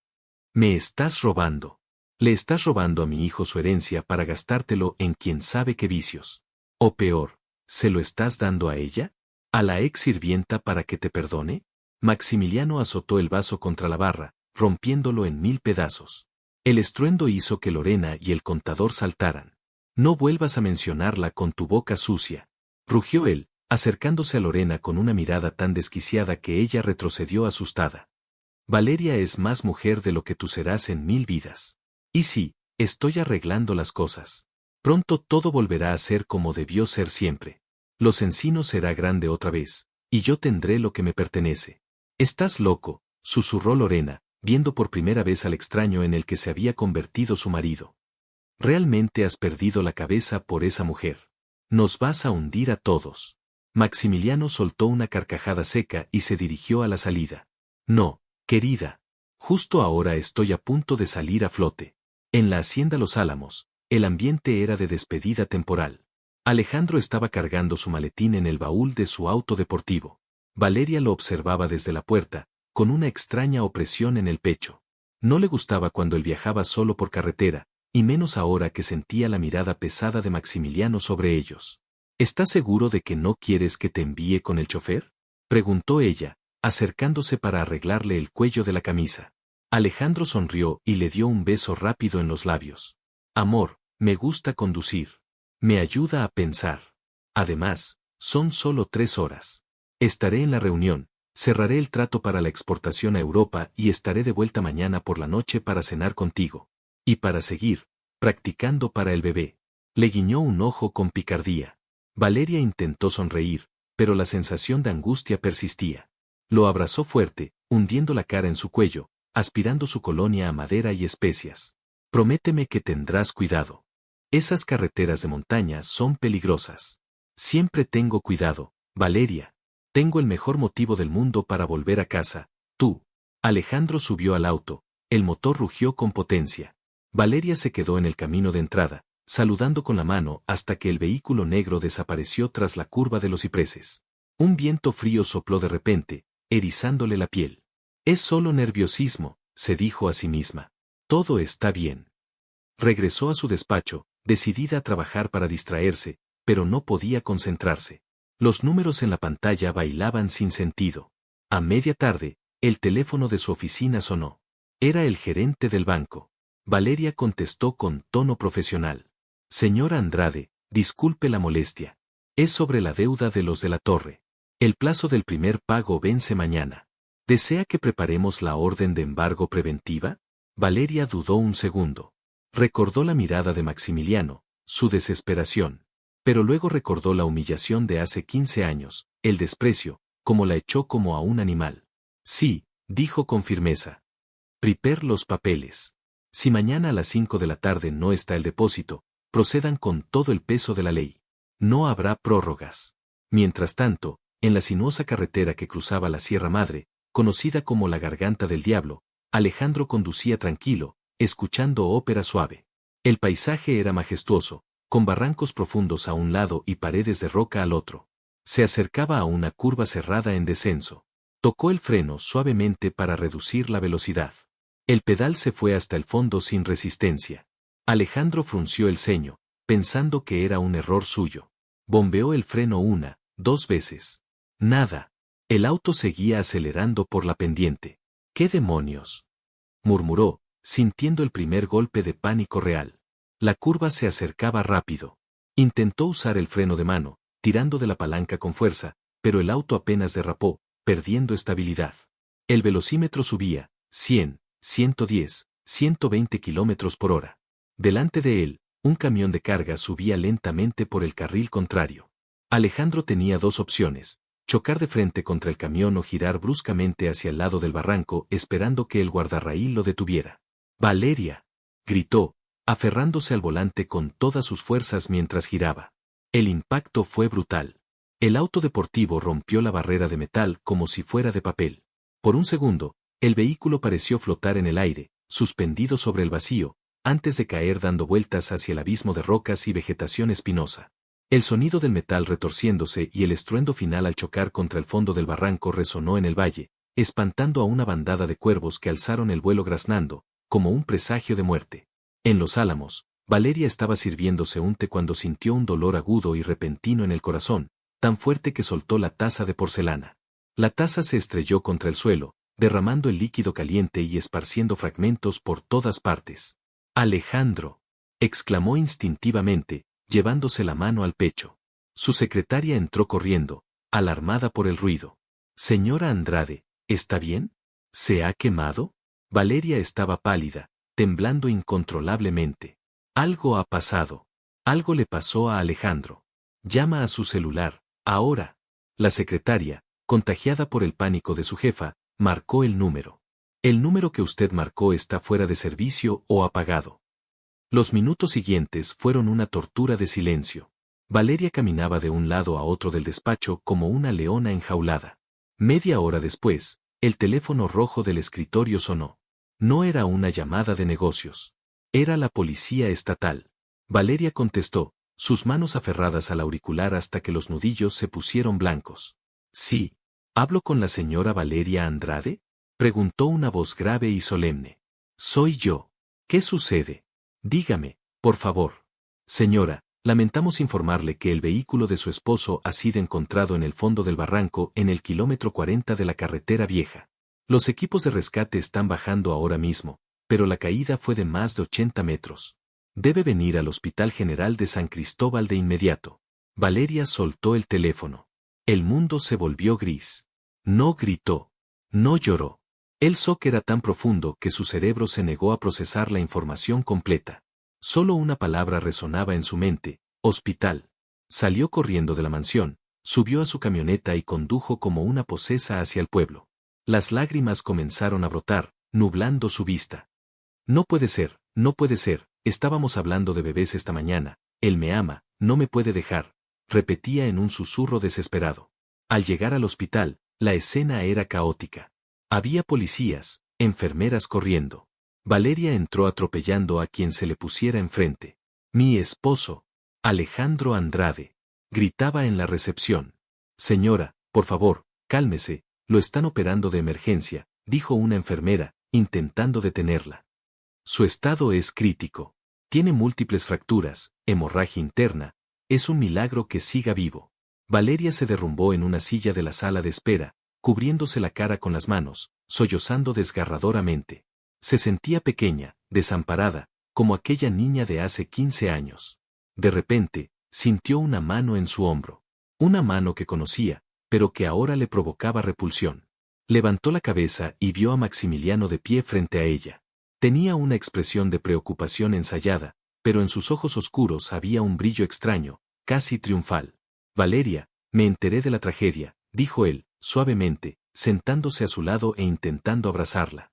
[SPEAKER 1] Me estás robando. Le estás robando a mi hijo su herencia para gastártelo en quién sabe qué vicios. O peor, ¿se lo estás dando a ella? ¿A la ex sirvienta para que te perdone? Maximiliano azotó el vaso contra la barra, rompiéndolo en 1000 pedazos. El estruendo hizo que Lorena y el contador saltaran. No vuelvas a mencionarla con tu boca sucia. Rugió él, acercándose a Lorena con una mirada tan desquiciada que ella retrocedió asustada. Valeria es más mujer de lo que tú serás en 1000 vidas. Y sí, estoy arreglando las cosas. Pronto todo volverá a ser como debió ser siempre. Los Encinos será grande otra vez, y yo tendré lo que me pertenece. Estás loco, susurró Lorena, viendo por primera vez al extraño en el que se había convertido su marido. Realmente has perdido la cabeza por esa mujer. Nos vas a hundir a todos. Maximiliano soltó una carcajada seca y se dirigió a la salida. No, querida. Justo ahora estoy a punto de salir a flote. En la hacienda Los Álamos, el ambiente era de despedida temporal. Alejandro estaba cargando su maletín en el baúl de su auto deportivo. Valeria lo observaba desde la puerta, con una extraña opresión en el pecho. No le gustaba cuando él viajaba solo por carretera, y menos ahora que sentía la mirada pesada de Maximiliano sobre ellos. ¿Estás seguro de que no quieres que te envíe con el chofer?, preguntó ella, acercándose para arreglarle el cuello de la camisa. Alejandro sonrió y le dio un beso rápido en los labios. Amor, me gusta conducir. Me ayuda a pensar. Además, son solo 3 horas. Estaré en la reunión, cerraré el trato para la exportación a Europa y estaré de vuelta mañana por la noche para cenar contigo. Y para seguir, practicando para el bebé. Le guiñó un ojo con picardía. Valeria intentó sonreír, pero la sensación de angustia persistía. Lo abrazó fuerte, hundiendo la cara en su cuello, aspirando su colonia a madera y especias. Prométeme que tendrás cuidado. Esas carreteras de montaña son peligrosas. Siempre tengo cuidado, Valeria. Tengo el mejor motivo del mundo para volver a casa, tú. Alejandro subió al auto, el motor rugió con potencia. Valeria se quedó en el camino de entrada, saludando con la mano hasta que el vehículo negro desapareció tras la curva de los cipreses. Un viento frío sopló de repente, erizándole la piel. Es solo nerviosismo, se dijo a sí misma. Todo está bien. Regresó a su despacho, decidida a trabajar para distraerse, pero no podía concentrarse. Los números en la pantalla bailaban sin sentido. A media tarde, el teléfono de su oficina sonó. Era el gerente del banco. Valeria contestó con tono profesional. Señora Andrade, disculpe la molestia. Es sobre la deuda de los de la torre. El plazo del primer pago vence mañana. ¿Desea que preparemos la orden de embargo preventiva? Valeria dudó un segundo. Recordó la mirada de Maximiliano, su desesperación. Pero luego recordó la humillación de hace 15 años, el desprecio, como la echó como a un animal. Sí, dijo con firmeza. Prepare los papeles. Si mañana a las 5 de la tarde no está el depósito, procedan con todo el peso de la ley. No habrá prórrogas. Mientras tanto, en la sinuosa carretera que cruzaba la Sierra Madre, conocida como la Garganta del Diablo, Alejandro conducía tranquilo, escuchando ópera suave. El paisaje era majestuoso, con barrancos profundos a un lado y paredes de roca al otro. Se acercaba a una curva cerrada en descenso. Tocó el freno suavemente para reducir la velocidad. El pedal se fue hasta el fondo sin resistencia. Alejandro frunció el ceño, pensando que era un error suyo. Bombeó el freno 1, 2 veces. Nada. El auto seguía acelerando por la pendiente. ¿Qué demonios?, murmuró, sintiendo el primer golpe de pánico real. La curva se acercaba rápido. Intentó usar el freno de mano, tirando de la palanca con fuerza, pero el auto apenas derrapó, perdiendo estabilidad. El velocímetro subía, 100, 110, 120 kilómetros por hora. Delante de él, un camión de carga subía lentamente por el carril contrario. Alejandro tenía 2 opciones: chocar de frente contra el camión o girar bruscamente hacia el lado del barranco esperando que el guardarraíl lo detuviera. ¡Valeria!, gritó, aferrándose al volante con todas sus fuerzas mientras giraba. El impacto fue brutal. El auto deportivo rompió la barrera de metal como si fuera de papel. Por un segundo, el vehículo pareció flotar en el aire, suspendido sobre el vacío, antes de caer dando vueltas hacia el abismo de rocas y vegetación espinosa. El sonido del metal retorciéndose y el estruendo final al chocar contra el fondo del barranco resonó en el valle, espantando a una bandada de cuervos que alzaron el vuelo graznando, como un presagio de muerte. En Los Álamos, Valeria estaba sirviéndose un té cuando sintió un dolor agudo y repentino en el corazón, tan fuerte que soltó la taza de porcelana. La taza se estrelló contra el suelo, derramando el líquido caliente y esparciendo fragmentos por todas partes. «Alejandro», exclamó instintivamente, llevándose la mano al pecho. Su secretaria entró corriendo, alarmada por el ruido. «Señora Andrade, ¿está bien? ¿Se ha quemado?». Valeria estaba pálida, temblando incontrolablemente. Algo ha pasado. Algo le pasó a Alejandro. Llama a su celular, ahora. La secretaria, contagiada por el pánico de su jefa, marcó el número. El número que usted marcó está fuera de servicio o apagado. Los minutos siguientes fueron una tortura de silencio. Valeria caminaba de un lado a otro del despacho como una leona enjaulada. Media hora después, el teléfono rojo del escritorio sonó. No era una llamada de negocios. Era la policía estatal. Valeria contestó, sus manos aferradas al auricular hasta que los nudillos se pusieron blancos. Sí. ¿Hablo con la señora Valeria Andrade? Preguntó una voz grave y solemne. Soy yo. ¿Qué sucede? Dígame, por favor. Señora, lamentamos informarle que el vehículo de su esposo ha sido encontrado en el fondo del barranco en el kilómetro 40 de la carretera vieja. Los equipos de rescate están bajando ahora mismo, pero la caída fue de más de 80 metros. Debe venir al Hospital General de San Cristóbal de inmediato. Valeria soltó el teléfono. El mundo se volvió gris. No gritó. No lloró. El shock era tan profundo que su cerebro se negó a procesar la información completa. Solo una palabra resonaba en su mente: hospital. Salió corriendo de la mansión, subió a su camioneta y condujo como una posesa hacia el pueblo. Las lágrimas comenzaron a brotar, nublando su vista. No puede ser, no puede ser, estábamos hablando de bebés esta mañana, él me ama, no me puede dejar, repetía en un susurro desesperado. Al llegar al hospital, la escena era caótica. Había policías, enfermeras corriendo. Valeria entró atropellando a quien se le pusiera enfrente. Mi esposo, Alejandro Andrade, gritaba en la recepción. Señora, por favor, cálmese, lo están operando de emergencia, dijo una enfermera, intentando detenerla. Su estado es crítico. Tiene múltiples fracturas, hemorragia interna. Es un milagro que siga vivo. Valeria se derrumbó en una silla de la sala de espera, cubriéndose la cara con las manos, sollozando desgarradoramente. Se sentía pequeña, desamparada, como aquella niña de hace 15 años. De repente, sintió una mano en su hombro. Una mano que conocía, pero que ahora le provocaba repulsión. Levantó la cabeza y vio a Maximiliano de pie frente a ella. Tenía una expresión de preocupación ensayada, pero en sus ojos oscuros había un brillo extraño, casi triunfal. Valeria, me enteré de la tragedia, dijo él, suavemente, sentándose a su lado e intentando abrazarla.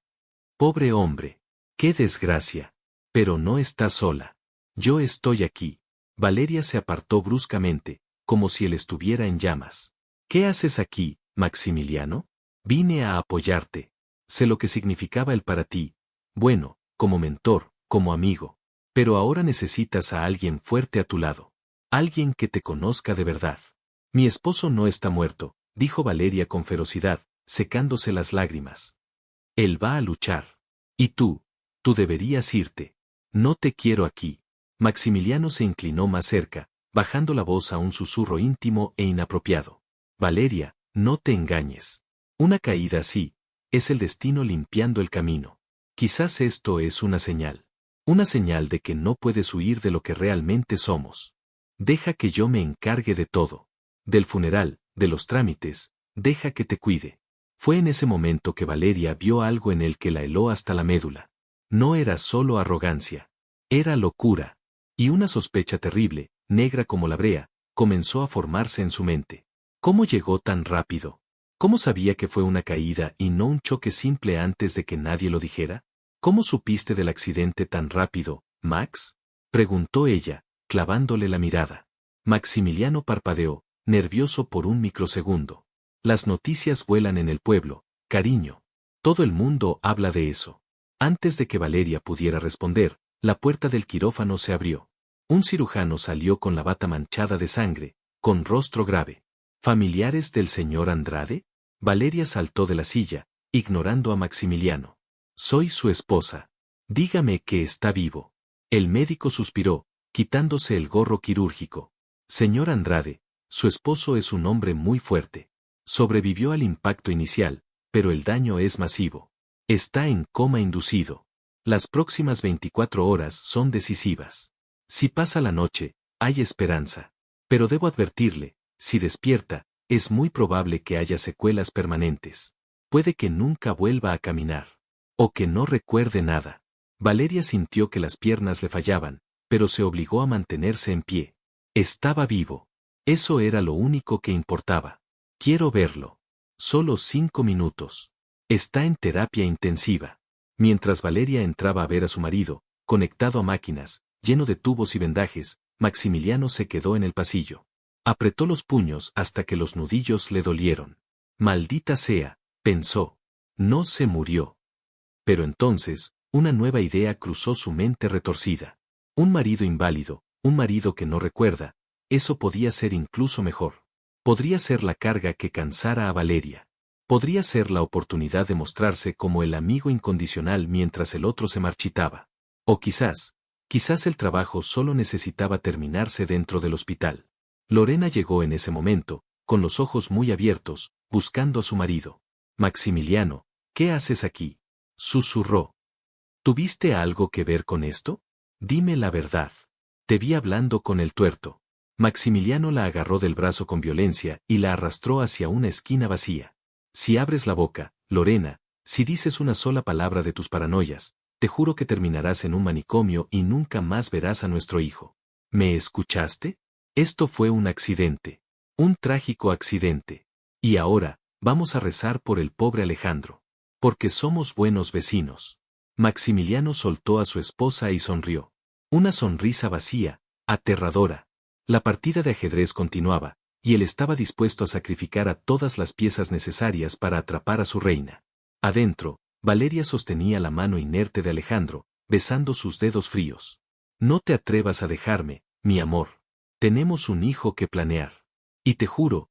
[SPEAKER 1] Pobre hombre. ¡Qué desgracia! Pero no está sola. Yo estoy aquí. Valeria se apartó bruscamente, como si él estuviera en llamas. ¿Qué haces aquí, Maximiliano? Vine a apoyarte. Sé lo que significaba él para ti. Bueno, como mentor, como amigo. Pero ahora necesitas a alguien fuerte a tu lado. Alguien que te conozca de verdad. Mi esposo no está muerto, dijo Valeria con ferocidad, secándose las lágrimas. Él va a luchar. Y tú deberías irte. No te quiero aquí. Maximiliano se inclinó más cerca, bajando la voz a un susurro íntimo e inapropiado. Valeria, no te engañes. Una caída así, es el destino limpiando el camino. Quizás esto es una señal. Una señal de que no puedes huir de lo que realmente somos. Deja que yo me encargue de todo. Del funeral, de los trámites, deja que te cuide. Fue en ese momento que Valeria vio algo en él que la heló hasta la médula. No era solo arrogancia. Era locura. Y una sospecha terrible, negra como la brea, comenzó a formarse en su mente. ¿Cómo llegó tan rápido? ¿Cómo sabía que fue una caída y no un choque simple antes de que nadie lo dijera? ¿Cómo supiste del accidente tan rápido, Max? Preguntó ella, clavándole la mirada. Maximiliano parpadeó, nervioso por un microsegundo. Las noticias vuelan en el pueblo, cariño. Todo el mundo habla de eso. Antes de que Valeria pudiera responder, la puerta del quirófano se abrió. Un cirujano salió con la bata manchada de sangre, con rostro grave. ¿Familiares del señor Andrade? Valeria saltó de la silla, ignorando a Maximiliano. Soy su esposa. Dígame que está vivo. El médico suspiró, quitándose el gorro quirúrgico. Señor Andrade, su esposo es un hombre muy fuerte. Sobrevivió al impacto inicial, pero el daño es masivo. Está en coma inducido. Las próximas 24 horas son decisivas. Si pasa la noche, hay esperanza. Pero debo advertirle, si despierta, es muy probable que haya secuelas permanentes. Puede que nunca vuelva a caminar. O que no recuerde nada. Valeria sintió que las piernas le fallaban, pero se obligó a mantenerse en pie. Estaba vivo. Eso era lo único que importaba. Quiero verlo. Solo 5 minutos. Está en terapia intensiva. Mientras Valeria entraba a ver a su marido, conectado a máquinas, lleno de tubos y vendajes, Maximiliano se quedó en el pasillo. Apretó los puños hasta que los nudillos le dolieron. Maldita sea, pensó. No se murió. Pero entonces, una nueva idea cruzó su mente retorcida. Un marido inválido, un marido que no recuerda, eso podía ser incluso mejor. Podría ser la carga que cansara a Valeria. Podría ser la oportunidad de mostrarse como el amigo incondicional mientras el otro se marchitaba. O quizás el trabajo solo necesitaba terminarse dentro del hospital. Lorena llegó en ese momento, con los ojos muy abiertos, buscando a su marido. Maximiliano, ¿qué haces aquí? Susurró. ¿Tuviste algo que ver con esto? Dime la verdad. Te vi hablando con el tuerto. Maximiliano la agarró del brazo con violencia y la arrastró hacia una esquina vacía. Si abres la boca, Lorena, si dices una sola palabra de tus paranoias, te juro que terminarás en un manicomio y nunca más verás a nuestro hijo. ¿Me escuchaste? Esto fue un accidente. Un trágico accidente. Y ahora, vamos a rezar por el pobre Alejandro. Porque somos buenos vecinos. Maximiliano soltó a su esposa y sonrió. Una sonrisa vacía, aterradora. La partida de ajedrez continuaba, y él estaba dispuesto a sacrificar a todas las piezas necesarias para atrapar a su reina. Adentro, Valeria sostenía la mano inerte de Alejandro, besando sus dedos fríos. No te atrevas a dejarme, mi amor. Tenemos un hijo que planear. Y te juro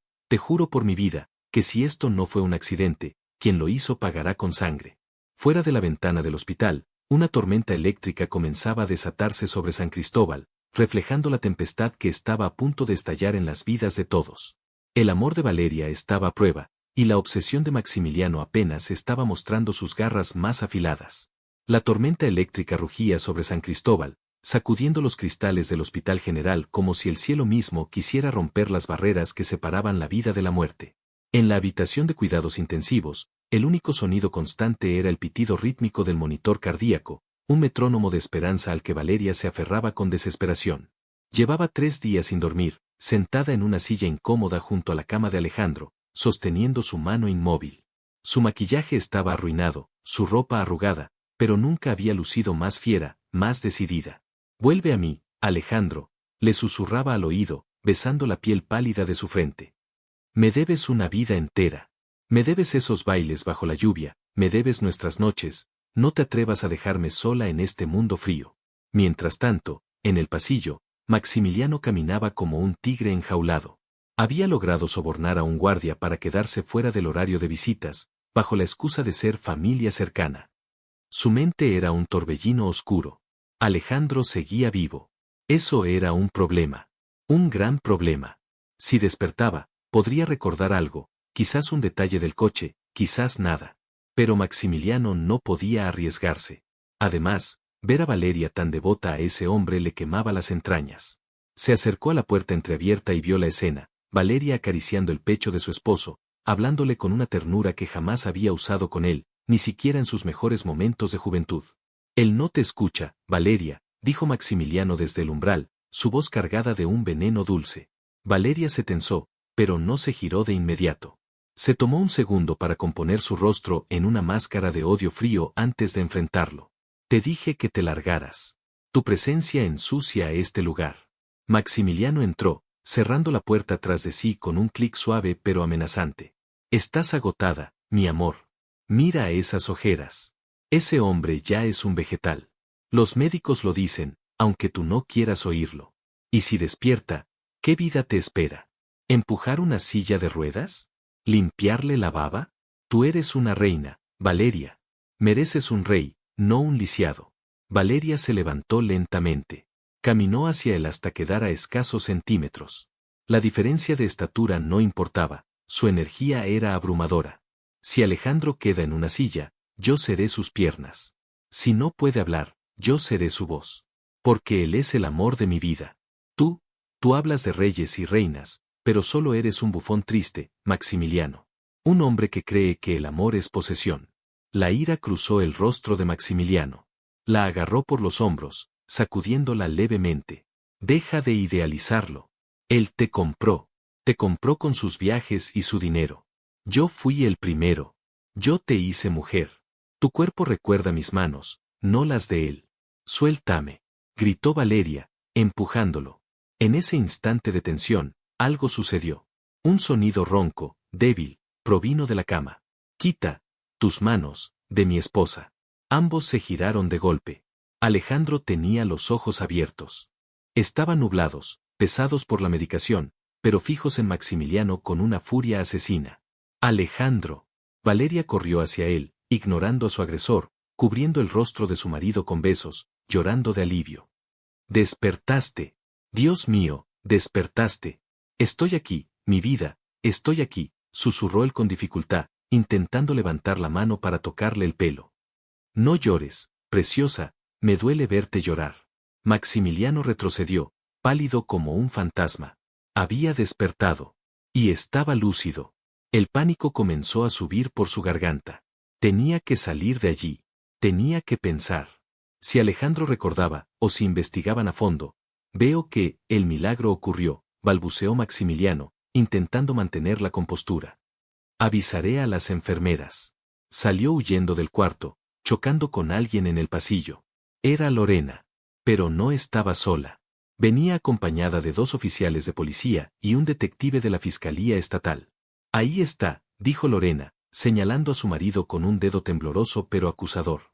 [SPEAKER 1] por mi vida, que si esto no fue un accidente, quien lo hizo pagará con sangre. Fuera de la ventana del hospital, una tormenta eléctrica comenzaba a desatarse sobre San Cristóbal, reflejando la tempestad que estaba a punto de estallar en las vidas de todos. El amor de Valeria estaba a prueba, y la obsesión de Maximiliano apenas estaba mostrando sus garras más afiladas. La tormenta eléctrica rugía sobre San Cristóbal, sacudiendo los cristales del Hospital General como si el cielo mismo quisiera romper las barreras que separaban la vida de la muerte. En la habitación de cuidados intensivos, el único sonido constante era el pitido rítmico del monitor cardíaco, un metrónomo de esperanza al que Valeria se aferraba con desesperación. Llevaba 3 días sin dormir, sentada en una silla incómoda junto a la cama de Alejandro, sosteniendo su mano inmóvil. Su maquillaje estaba arruinado, su ropa arrugada, pero nunca había lucido más fiera, más decidida. «Vuelve a mí, Alejandro», le susurraba al oído, besando la piel pálida de su frente. «Me debes una vida entera. Me debes esos bailes bajo la lluvia, me debes nuestras noches, no te atrevas a dejarme sola en este mundo frío». Mientras tanto, en el pasillo, Maximiliano caminaba como un tigre enjaulado. Había logrado sobornar a un guardia para quedarse fuera del horario de visitas, bajo la excusa de ser familia cercana. Su mente era un torbellino oscuro. Alejandro seguía vivo. Eso era un problema. Un gran problema. Si despertaba, podría recordar algo, quizás un detalle del coche, quizás nada. Pero Maximiliano no podía arriesgarse. Además, ver a Valeria tan devota a ese hombre le quemaba las entrañas. Se acercó a la puerta entreabierta y vio la escena. Valeria acariciando el pecho de su esposo, hablándole con una ternura que jamás había usado con él, ni siquiera en sus mejores momentos de juventud. «Él no te escucha, Valeria», dijo Maximiliano desde el umbral, su voz cargada de un veneno dulce. Valeria se tensó, pero no se giró de inmediato. Se tomó un segundo para componer su rostro en una máscara de odio frío antes de enfrentarlo. «Te dije que te largaras. Tu presencia ensucia este lugar». Maximiliano entró, cerrando la puerta tras de sí con un clic suave pero amenazante. «Estás agotada, mi amor. Mira esas ojeras. Ese hombre ya es un vegetal. Los médicos lo dicen, aunque tú no quieras oírlo. Y si despierta, ¿qué vida te espera? ¿Empujar una silla de ruedas? ¿Limpiarle la baba? Tú eres una reina, Valeria. Mereces un rey, no un lisiado». Valeria se levantó lentamente. Caminó hacia él hasta quedar a escasos centímetros. La diferencia de estatura no importaba, su energía era abrumadora. «Si Alejandro queda en una silla, yo seré sus piernas. Si no puede hablar, yo seré su voz. Porque él es el amor de mi vida. Tú hablas de reyes y reinas, pero solo eres un bufón triste, Maximiliano. Un hombre que cree que el amor es posesión». La ira cruzó el rostro de Maximiliano. La agarró por los hombros, sacudiéndola levemente. «Deja de idealizarlo. Él te compró con sus viajes y su dinero. Yo fui el primero. Yo te hice mujer. Tu cuerpo recuerda mis manos, no las de él. Suéltame». gritó Valeria, empujándolo. En ese instante de tensión, algo sucedió. Un sonido ronco, débil, provino de la cama. Quita tus manos de mi esposa. Ambos se giraron de golpe. Alejandro tenía los ojos abiertos. Estaban nublados, pesados por la medicación, pero fijos en Maximiliano con una furia asesina. Alejandro. Valeria corrió hacia él, ignorando a su agresor, cubriendo el rostro de su marido con besos, llorando de alivio. Despertaste. Dios mío, despertaste. Estoy aquí, mi vida, estoy aquí, susurró él con dificultad, intentando levantar la mano para tocarle el pelo. No llores, preciosa, me duele verte llorar. Maximiliano retrocedió, pálido como un fantasma. Había despertado. Y estaba lúcido. El pánico comenzó a subir por su garganta. Tenía que salir de allí. Tenía que pensar. Si Alejandro recordaba, o si investigaban a fondo. Veo que, el milagro ocurrió, balbuceó Maximiliano, intentando mantener la compostura. Avisaré a las enfermeras. Salió huyendo del cuarto, chocando con alguien en el pasillo. Era Lorena. Pero no estaba sola. Venía acompañada de 2 oficiales de policía y un detective de la Fiscalía Estatal. Ahí está, dijo Lorena, señalando a su marido con un dedo tembloroso pero acusador.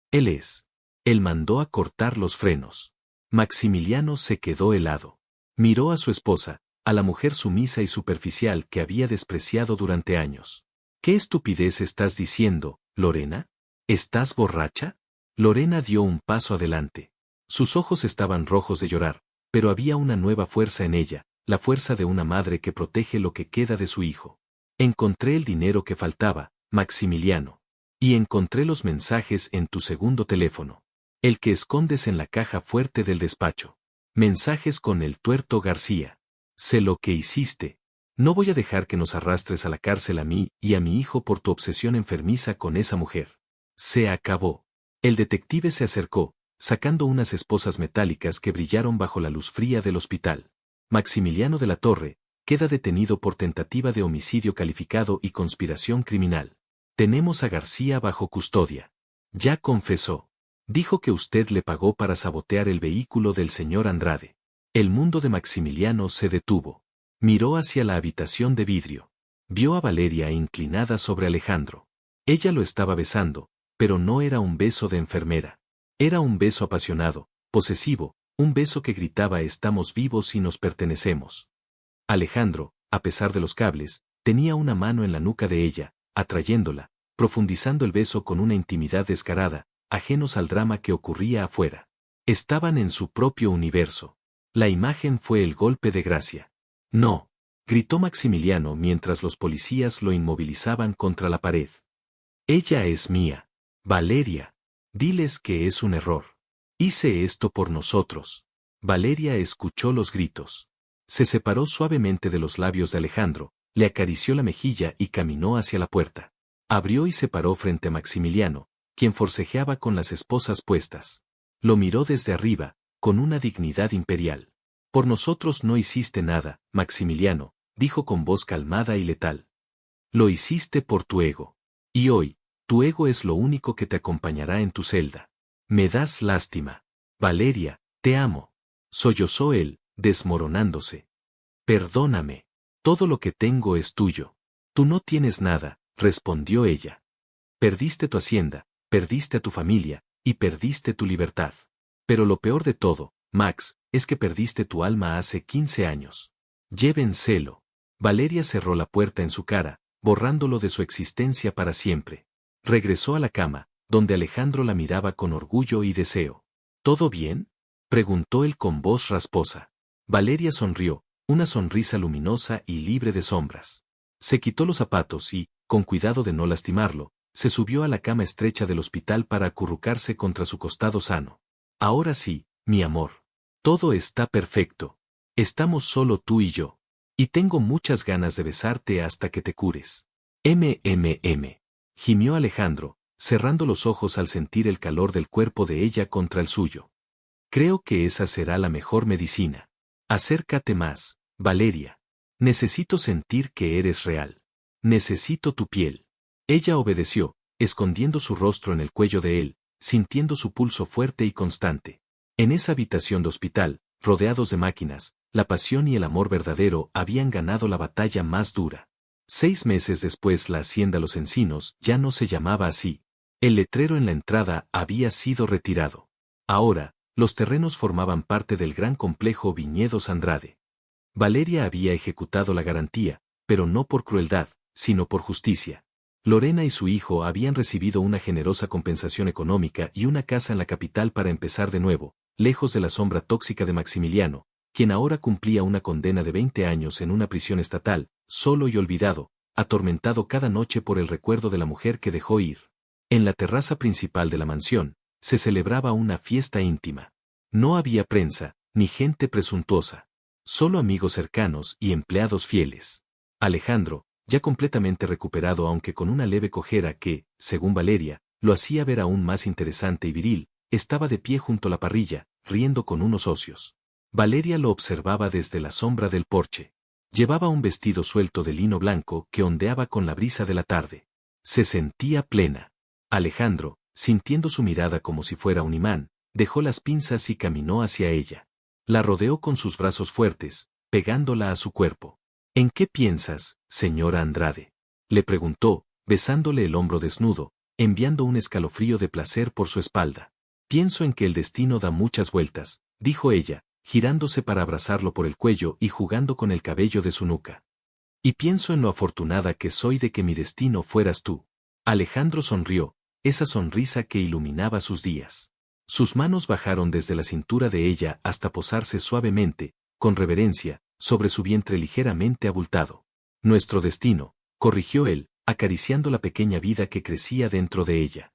[SPEAKER 1] Él es. Él mandó a cortar los frenos. Maximiliano se quedó helado. Miró a su esposa, a la mujer sumisa y superficial que había despreciado durante años. ¿Qué estupidez estás diciendo, Lorena? ¿Estás borracha? Lorena dio un paso adelante. Sus ojos estaban rojos de llorar, pero había una nueva fuerza en ella, la fuerza de una madre que protege lo que queda de su hijo. Encontré el dinero que faltaba, Maximiliano. Y encontré los mensajes en tu segundo teléfono. El que escondes en la caja fuerte del despacho. Mensajes con el tuerto García. Sé lo que hiciste. No voy a dejar que nos arrastres a la cárcel a mí y a mi hijo por tu obsesión enfermiza con esa mujer. Se acabó. El detective se acercó, sacando unas esposas metálicas que brillaron bajo la luz fría del hospital. Maximiliano de la Torre, queda detenido por tentativa de homicidio calificado y conspiración criminal. Tenemos a García bajo custodia. Ya confesó. Dijo que usted le pagó para sabotear el vehículo del señor Andrade. El mundo de Maximiliano se detuvo. Miró hacia la habitación de vidrio. Vio a Valeria inclinada sobre Alejandro. Ella lo estaba besando, pero no era un beso de enfermera. Era un beso apasionado, posesivo, un beso que gritaba estamos vivos y nos pertenecemos. Alejandro, a pesar de los cables, tenía una mano en la nuca de ella, atrayéndola, profundizando el beso con una intimidad descarada, ajenos al drama que ocurría afuera. Estaban en su propio universo. La imagen fue el golpe de gracia. No, gritó Maximiliano mientras los policías lo inmovilizaban contra la pared. Ella es mía. Valeria. Diles que es un error. Hice esto por nosotros. Valeria escuchó los gritos. Se separó suavemente de los labios de Alejandro, le acarició la mejilla y caminó hacia la puerta. Abrió y se paró frente a Maximiliano, quien forcejeaba con las esposas puestas. Lo miró desde arriba, con una dignidad imperial. Por nosotros no hiciste nada, Maximiliano, dijo con voz calmada y letal. Lo hiciste por tu ego. Y hoy, tu ego es lo único que te acompañará en tu celda. Me das lástima. Valeria, te amo. Sollozó él, desmoronándose. Perdóname. Todo lo que tengo es tuyo. Tú no tienes nada, respondió ella. Perdiste tu hacienda, perdiste a tu familia, y perdiste tu libertad. Pero lo peor de todo, Max, es que perdiste tu alma hace 15 años. Llévenselo. Valeria cerró la puerta en su cara, borrándolo de su existencia para siempre. Regresó a la cama, donde Alejandro la miraba con orgullo y deseo. ¿Todo bien? Preguntó él con voz rasposa. Valeria sonrió, una sonrisa luminosa y libre de sombras. Se quitó los zapatos y, con cuidado de no lastimarlo, se subió a la cama estrecha del hospital para acurrucarse contra su costado sano. Ahora sí, mi amor. Todo está perfecto. Estamos solo tú y yo. Y tengo muchas ganas de besarte hasta que te cures. Gimió Alejandro, cerrando los ojos al sentir el calor del cuerpo de ella contra el suyo. Creo que esa será la mejor medicina. Acércate más, Valeria. Necesito sentir que eres real. Necesito tu piel. Ella obedeció, escondiendo su rostro en el cuello de él, sintiendo su pulso fuerte y constante. En esa habitación de hospital, rodeados de máquinas, la pasión y el amor verdadero habían ganado la batalla más dura. 6 meses después la hacienda Los Encinos ya no se llamaba así. El letrero en la entrada había sido retirado. Ahora, los terrenos formaban parte del gran complejo Viñedos Andrade. Valeria había ejecutado la garantía, pero no por crueldad, sino por justicia. Lorena y su hijo habían recibido una generosa compensación económica y una casa en la capital para empezar de nuevo, lejos de la sombra tóxica de Maximiliano, quien ahora cumplía una condena de 20 años en una prisión estatal, solo y olvidado, atormentado cada noche por el recuerdo de la mujer que dejó ir. En la terraza principal de la mansión, se celebraba una fiesta íntima. No había prensa, ni gente presuntuosa. Solo amigos cercanos y empleados fieles. Alejandro, ya completamente recuperado aunque con una leve cojera que, según Valeria, lo hacía ver aún más interesante y viril, estaba de pie junto a la parrilla, riendo con unos socios. Valeria lo observaba desde la sombra del porche. Llevaba un vestido suelto de lino blanco que ondeaba con la brisa de la tarde. Se sentía plena. Alejandro, sintiendo su mirada como si fuera un imán, dejó las pinzas y caminó hacia ella. La rodeó con sus brazos fuertes, pegándola a su cuerpo. ¿En qué piensas, señora Andrade?, le preguntó, besándole el hombro desnudo, enviando un escalofrío de placer por su espalda. Pienso en que el destino da muchas vueltas, dijo ella, girándose para abrazarlo por el cuello y jugando con el cabello de su nuca. Y pienso en lo afortunada que soy de que mi destino fueras tú. Alejandro sonrió, esa sonrisa que iluminaba sus días. Sus manos bajaron desde la cintura de ella hasta posarse suavemente, con reverencia, sobre su vientre ligeramente abultado. Nuestro destino, corrigió él, acariciando la pequeña vida que crecía dentro de ella.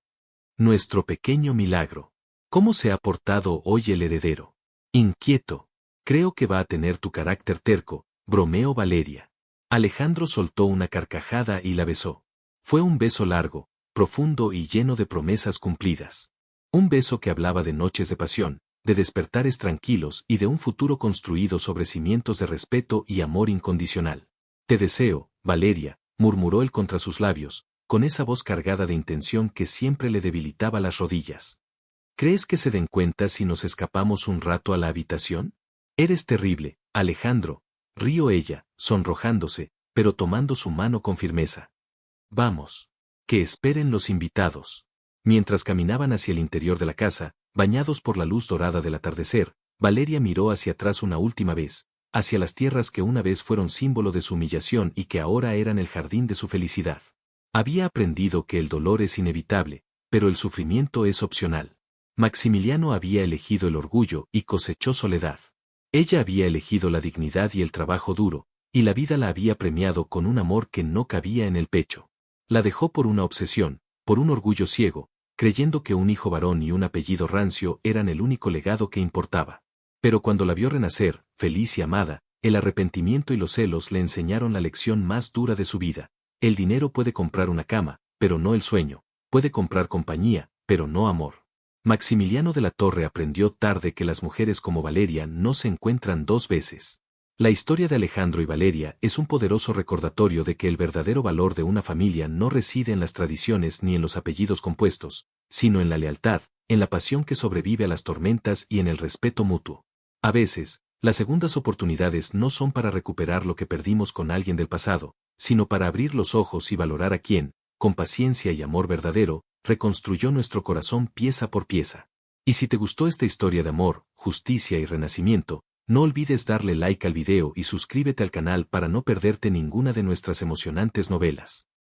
[SPEAKER 1] Nuestro pequeño milagro. ¿Cómo se ha portado hoy el heredero? Inquieto. Creo que va a tener tu carácter terco, bromeó Valeria. Alejandro soltó una carcajada y la besó. Fue un beso largo, profundo y lleno de promesas cumplidas. Un beso que hablaba de noches de pasión, de despertares tranquilos y de un futuro construido sobre cimientos de respeto y amor incondicional. Te deseo, Valeria, murmuró él contra sus labios, con esa voz cargada de intención que siempre le debilitaba las rodillas. ¿Crees que se den cuenta si nos escapamos un rato a la habitación? Eres terrible, Alejandro, rió ella, sonrojándose, pero tomando su mano con firmeza. Vamos. Que esperen los invitados. Mientras caminaban hacia el interior de la casa, bañados por la luz dorada del atardecer, Valeria miró hacia atrás una última vez, hacia las tierras que una vez fueron símbolo de su humillación y que ahora eran el jardín de su felicidad. Había aprendido que el dolor es inevitable, pero el sufrimiento es opcional. Maximiliano había elegido el orgullo y cosechó soledad. Ella había elegido la dignidad y el trabajo duro, y la vida la había premiado con un amor que no cabía en el pecho. La dejó por una obsesión, por un orgullo ciego, creyendo que un hijo varón y un apellido rancio eran el único legado que importaba. Pero cuando la vio renacer, feliz y amada, el arrepentimiento y los celos le enseñaron la lección más dura de su vida. El dinero puede comprar una cama, pero no el sueño, puede comprar compañía, pero no amor. Maximiliano de la Torre aprendió tarde que las mujeres como Valeria no se encuentran dos veces. La historia de Alejandro y Valeria es un poderoso recordatorio de que el verdadero valor de una familia no reside en las tradiciones ni en los apellidos compuestos, sino en la lealtad, en la pasión que sobrevive a las tormentas y en el respeto mutuo. A veces, las segundas oportunidades no son para recuperar lo que perdimos con alguien del pasado, sino para abrir los ojos y valorar a quien, con paciencia y amor verdadero, reconstruyó nuestro corazón pieza por pieza. Y si te gustó esta historia de amor, justicia y renacimiento, no olvides darle like al video y suscríbete al canal para no perderte ninguna de nuestras emocionantes novelas.